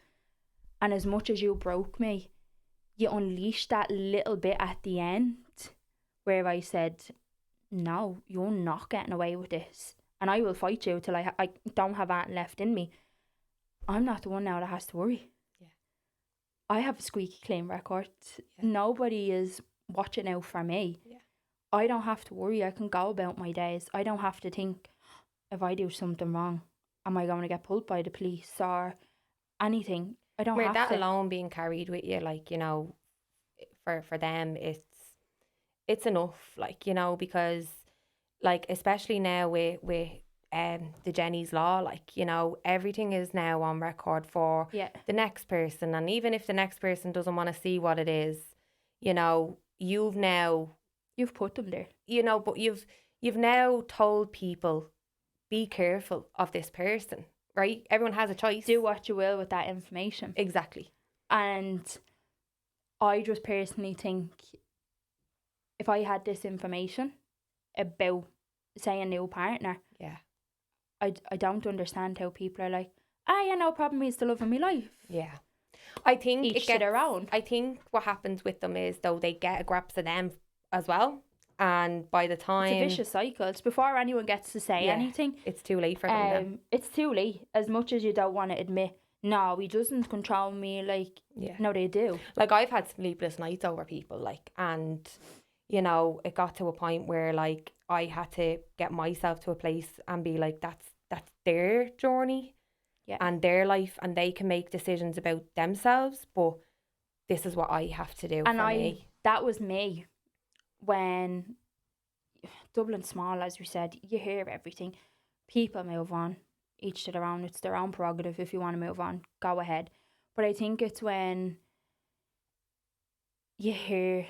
And as much as you broke me, you unleashed that little bit at the end where I said, no, you're not getting away with this. And I will fight you till I don't have anything left in me. I'm not the one now that has to worry. Yeah. I have a squeaky clean record. Yeah. Nobody is watching out for me. Yeah. I don't have to worry. I can go about my days. I don't have to think, if I do something wrong, am I going to get pulled by the police or anything? I don't have that to. alone being carried with you, like, you know, for them, it's enough, like, you know, because, like, especially now with the Jenny's Law, like, you know, everything is now on record for Yeah. the next person, and even if the next person doesn't want to see what it is, you know, you've Put them there. you know, but you've now told people, be careful of this person, right? Everyone has a choice. Do what you will with that information. Exactly. And I just personally think if I had this information about, say, a new partner, Yeah. I don't understand how people are like, yeah, no problem, he's the love of my life. Yeah. I think Each to their own. I think what happens with them is, though, they get a grasp of them as well. And by the time... It's a vicious cycle. It's before anyone gets to say anything. It's too late for them then. It's too late. As much as you don't want to admit, no, he doesn't control me, like, no, they do. Like, I've had sleepless nights over people, like, and, you know, it got to a point where, like, I had to get myself to a place and be like, that's their journey and their life, and they can make decisions about themselves, but this is what I have to do for me. That was me. When Dublin's small, as we said, you hear everything. People move on, each to their own. It's their own prerogative. If you want to move on, go ahead. But I think it's when you hear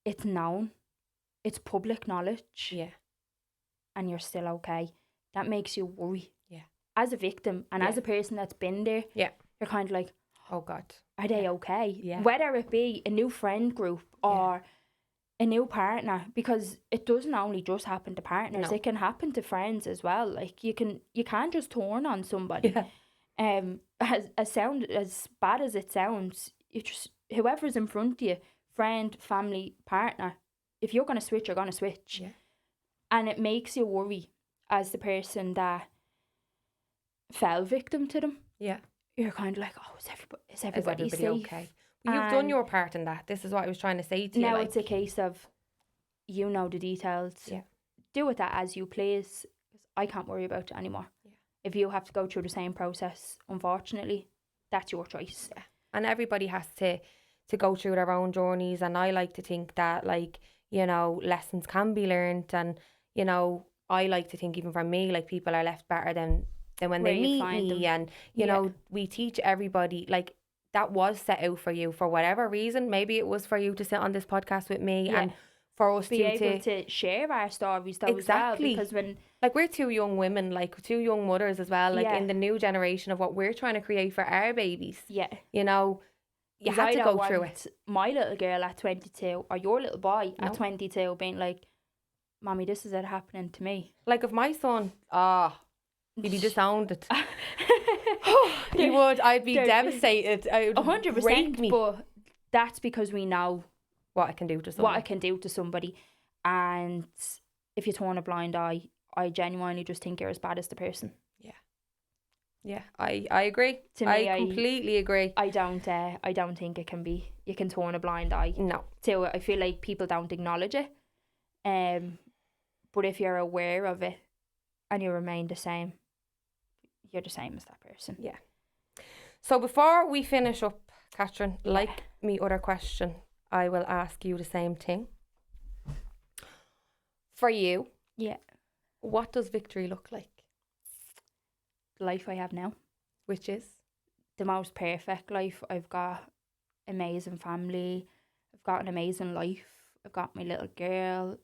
it's known, it's public knowledge, and you're still okay, that makes you worry. As a victim and as a person that's been there, you're kind of like, oh God, are they okay? Yeah. Whether it be a new friend group or a new partner, because it doesn't only just happen to partners, it can happen to friends as well. Like, you can't just turn on somebody. As bad as it sounds, you just, whoever's in front of you, friend, family, partner, if you're going to switch, you're going to switch. And it makes you worry as the person that fell victim to them. You're kind of like, oh, is everybody safe? Okay? Well, you've done your part in that. This is what I was trying to say to you. Now it's a case of, you know, the details. Do with that as you please. I can't worry about it anymore. If you have to go through the same process, unfortunately, that's your choice. And everybody has to go through their own journeys. And I like to think that, like, you know, lessons can be learned. And, you know, I like to think, even for me, like, people are left better than when they meet me. And, you know, we teach everybody, like, that was set out for you for whatever reason. Maybe it was for you to sit on this podcast with me and for us be able to share our stories though as well. Because when, like, we're two young women, like, two young mothers as well, like, in the new generation of what we're trying to create for our babies. You know, you had to go through it. My little girl at 22 or your little boy at 22 being like, Mommy, this is it happening to me. Like, if my son, he'd be disowned. He would. I'd be devastated. It would 100%. break me. But that's because we know what I can do to somebody. What I can do to somebody. And if you turn a blind eye, I genuinely just think you're as bad as the person. Yeah, I agree. I completely agree. I don't think it can be. You can turn a blind eye. No. So I feel like people don't acknowledge it. But if you're aware of it and you remain the same, you're the same as that person. Yeah. So before we finish up, Katherine, like me other question, I will ask you the same thing. For you, what does victory look like? The life I have now. Which is? The most perfect life. I've got amazing family. I've got an amazing life. I've got my little girl.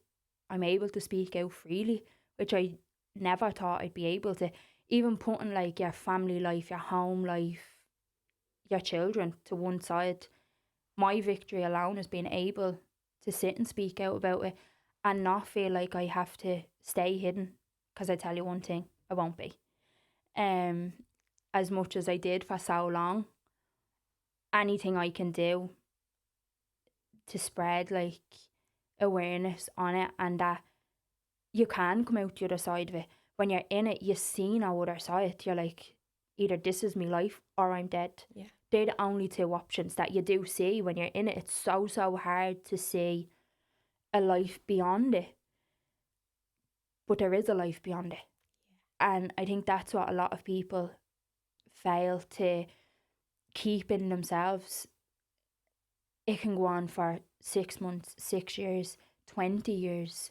I'm able to speak out freely, which I never thought I'd be able to. Even putting like your family life, your home life, your children to one side. My victory alone is being able to sit and speak out about it and not feel like I have to stay hidden. Because I tell you one thing, I won't be. As much as I did for so long, anything I can do to spread like awareness on it, and that you can come out the other side of it. When you're in it, you see no other side. You're like, either this is my life or I'm dead. Yeah. They're the only two options that you do see when you're in it. It's so hard to see a life beyond it. But there is a life beyond it. And I think that's what a lot of people fail to keep in themselves. It can go on for 6 months, 6 years, 20 years.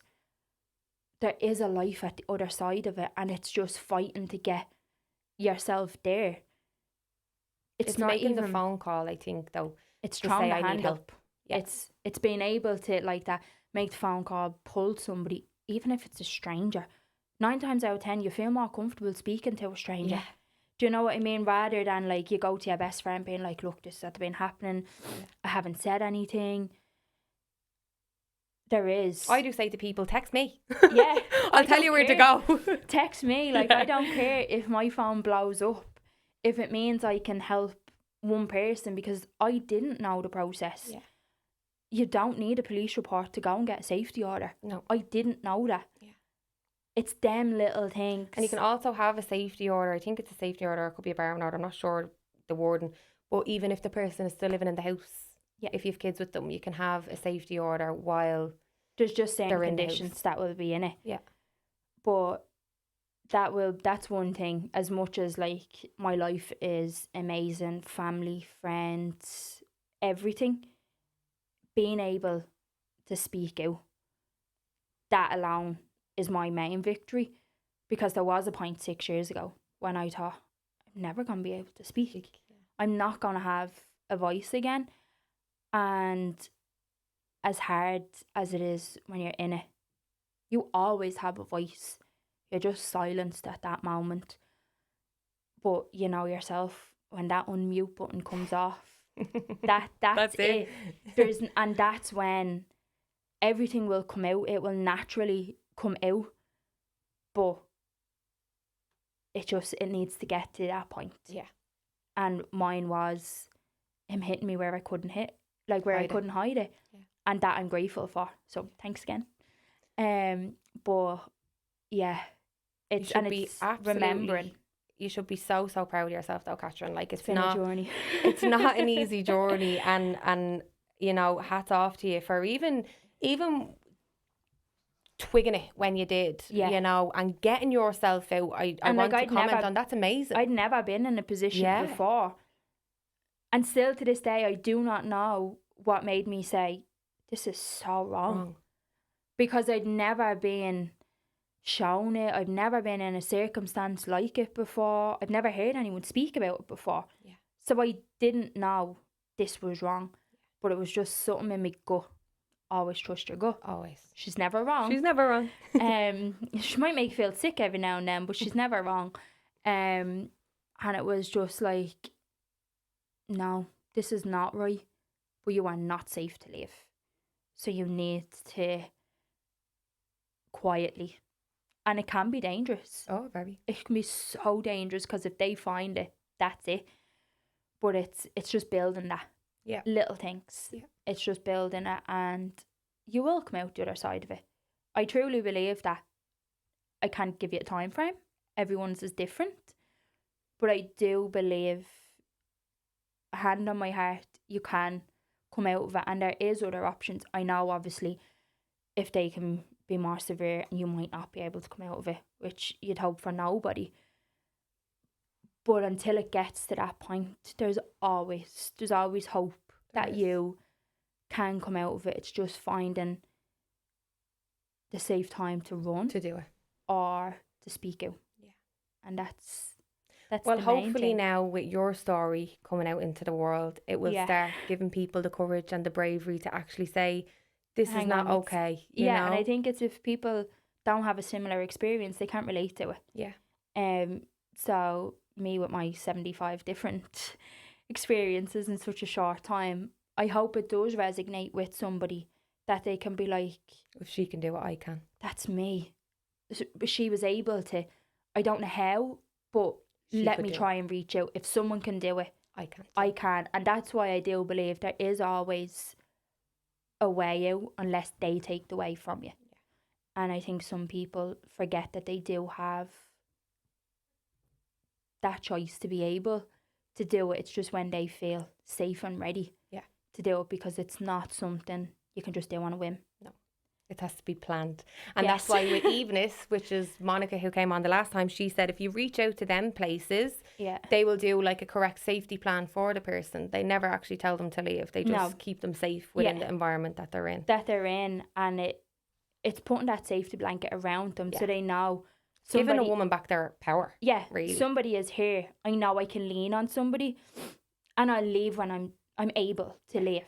There is a life at the other side of it, and it's just fighting to get yourself there. It's not making the phone call, I think, though. It's to throwing say the I hand need help. up. Yeah. It's being able to like that, make the phone call, pull somebody, even if it's a stranger. 9 times out of 10, you feel more comfortable speaking to a stranger. Yeah. Do you know what I mean? Rather than like you go to your best friend being like, look, this has been happening. I haven't said anything. There is. I do say to people, text me. Yeah. I'll tell you where to go. Text me. Like, I don't care if my phone blows up. If it means I can help one person, because I didn't know the process. Yeah. You don't need a police report to go and get a safety order. No. I didn't know that. Yeah. It's them little things. And you can also have a safety order. I think it's a safety order. It could be a barring order. I'm not sure the wording. But even if the person is still living in the house, if you have kids with them, you can have a safety order while there's just certain they're in the conditions house. that will be in it. Yeah. But that's one thing. As much as like my life is amazing, family, friends, everything, being able to speak out, that alone is my main victory. Because there was a point 6 years ago when I thought, I'm never going to be able to speak. Yeah. I'm not going to have a voice again. And as hard as it is when you're in it, you always have a voice. You're just silenced at that moment. But you know yourself, when that unmute button comes off, that's it. And that's when everything will come out. It will naturally come out. But it needs to get to that point. Yeah. And mine was him hitting me where I couldn't hit, like where I couldn't hide it. Yeah. And that I'm grateful for. So thanks again. But yeah, it's remembering. You should be so proud of yourself though, Katherine. Like it's not a journey. It's not an easy journey, and you know, hats off to you for even twigging it when you did, you know, and getting yourself out. I want to comment on that's amazing. I'd never been in a position before, and still to this day I do not know what made me say this is so wrong. Because I'd never been shown it. I've never been in a circumstance like it before. I've never heard anyone speak about it before. Yeah. So I didn't know this was wrong. But it was just something in my gut. Always trust your gut. Always. She's never wrong. She's never wrong. She might make you feel sick every now and then, but she's never wrong. And it was just like, no, this is not right. But you are not safe to live. So you need to quietly. And it can be dangerous. Oh, very. It can be so dangerous because if they find it, that's it. But it's just building that. Yeah. Little things. Yeah. It's just building it, and you will come out the other side of it. I truly believe that. I can't give you a time frame. Everyone's is different. But I do believe, hand on my heart, you can come out of it, and there is other options. I know obviously if they can be more severe, you might not be able to come out of it, which you'd hope for nobody. But until it gets to that point, there's always hope that you can come out of it. It's just finding the safe time to run to do it or to speak out. Yeah. And that's well, the main hopefully thing. now with your story coming out into the world, it will start giving people the courage and the bravery to actually say, this is not okay. You know? And I think it's if people don't have a similar experience, they can't relate to it. Yeah. So me with my 75 different experiences in such a short time, I hope it does resonate with somebody, that they can be like, if she can do it, I can. That's me. She was able to. I don't know how, but let me try and reach out. If someone can do it, I can. And that's why I do believe there is always a way out unless they take the way from you. Yeah. And I think some people forget that they do have that choice to be able to do it. It's just when they feel safe and ready to do it, because it's not something you can just do on a whim. No. It has to be planned. And that's why with Eveness, which is Monica who came on the last time, she said if you reach out to them places, they will do like a correct safety plan for the person. They never actually tell them to leave. They just keep them safe within the environment that they're in. And it's putting that safety blanket around them so they know. Giving a woman back their power. Yeah, really. Somebody is here. I know I can lean on somebody, and I'll leave when I'm able to leave.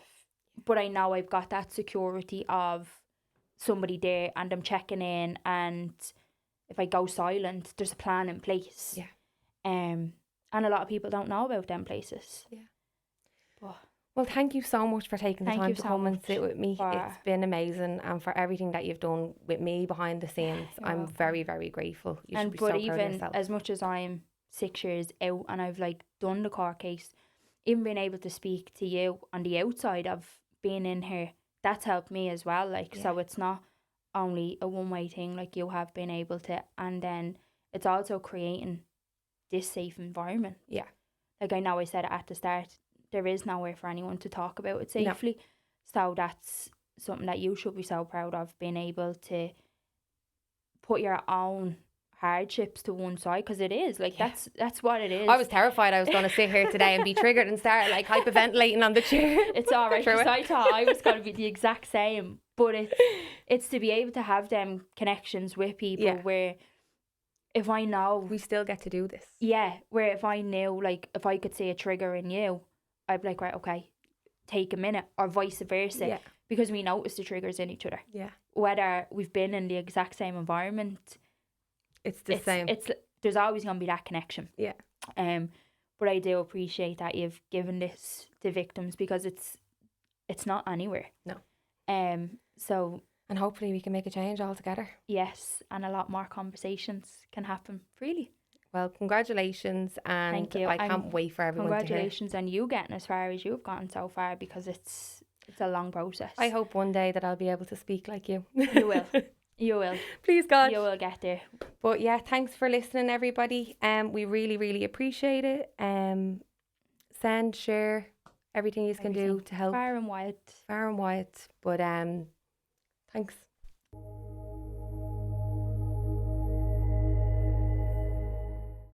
But I know I've got that security of somebody there, and I'm checking in, and if I go silent, there's a plan in place. Yeah. And a lot of people don't know about them places. Yeah. Well, thank you so much for taking the time to come and sit with me. It's been amazing, and for everything that you've done with me behind the scenes, I'm very, very grateful. You should be so proud of yourself. As much as I'm 6 years out and I've done the court case, even being able to speak to you on the outside of being in here, that's helped me as well. So it's not only a one-way thing, like you have been able to, and then it's also creating this safe environment. Yeah. I know I said it at the start, there is nowhere for anyone to talk about it safely. No. So that's something that you should be so proud of, being able to put your own hardships to one side, because it is that's what it is. I was terrified I was going to sit here today and be triggered and start hyperventilating on the chair. It's all right, because I thought I was going to be the exact same, but it's to be able to have them connections with people where if I know we still get to do this, where if I knew, if I could see a trigger in you, I'd be like, right, okay, take a minute, or vice versa, because we notice the triggers in each other. Yeah. Whether we've been in the exact same environment, it's the same. There's always going to be that connection. Yeah. But I do appreciate that you've given this to victims, because it's not anywhere. No. So. And hopefully we can make a change all together. Yes, and a lot more conversations can happen freely. Well, congratulations, and thank you. I can't wait for everyone to hear. Congratulations on you getting as far as you've gotten so far, because it's a long process. I hope one day that I'll be able to speak like you. You will. You will. Please, God. You will get there. But yeah, thanks for listening, everybody. We really, really appreciate it. Send, share, everything you can do to help. Far and wide. But thanks.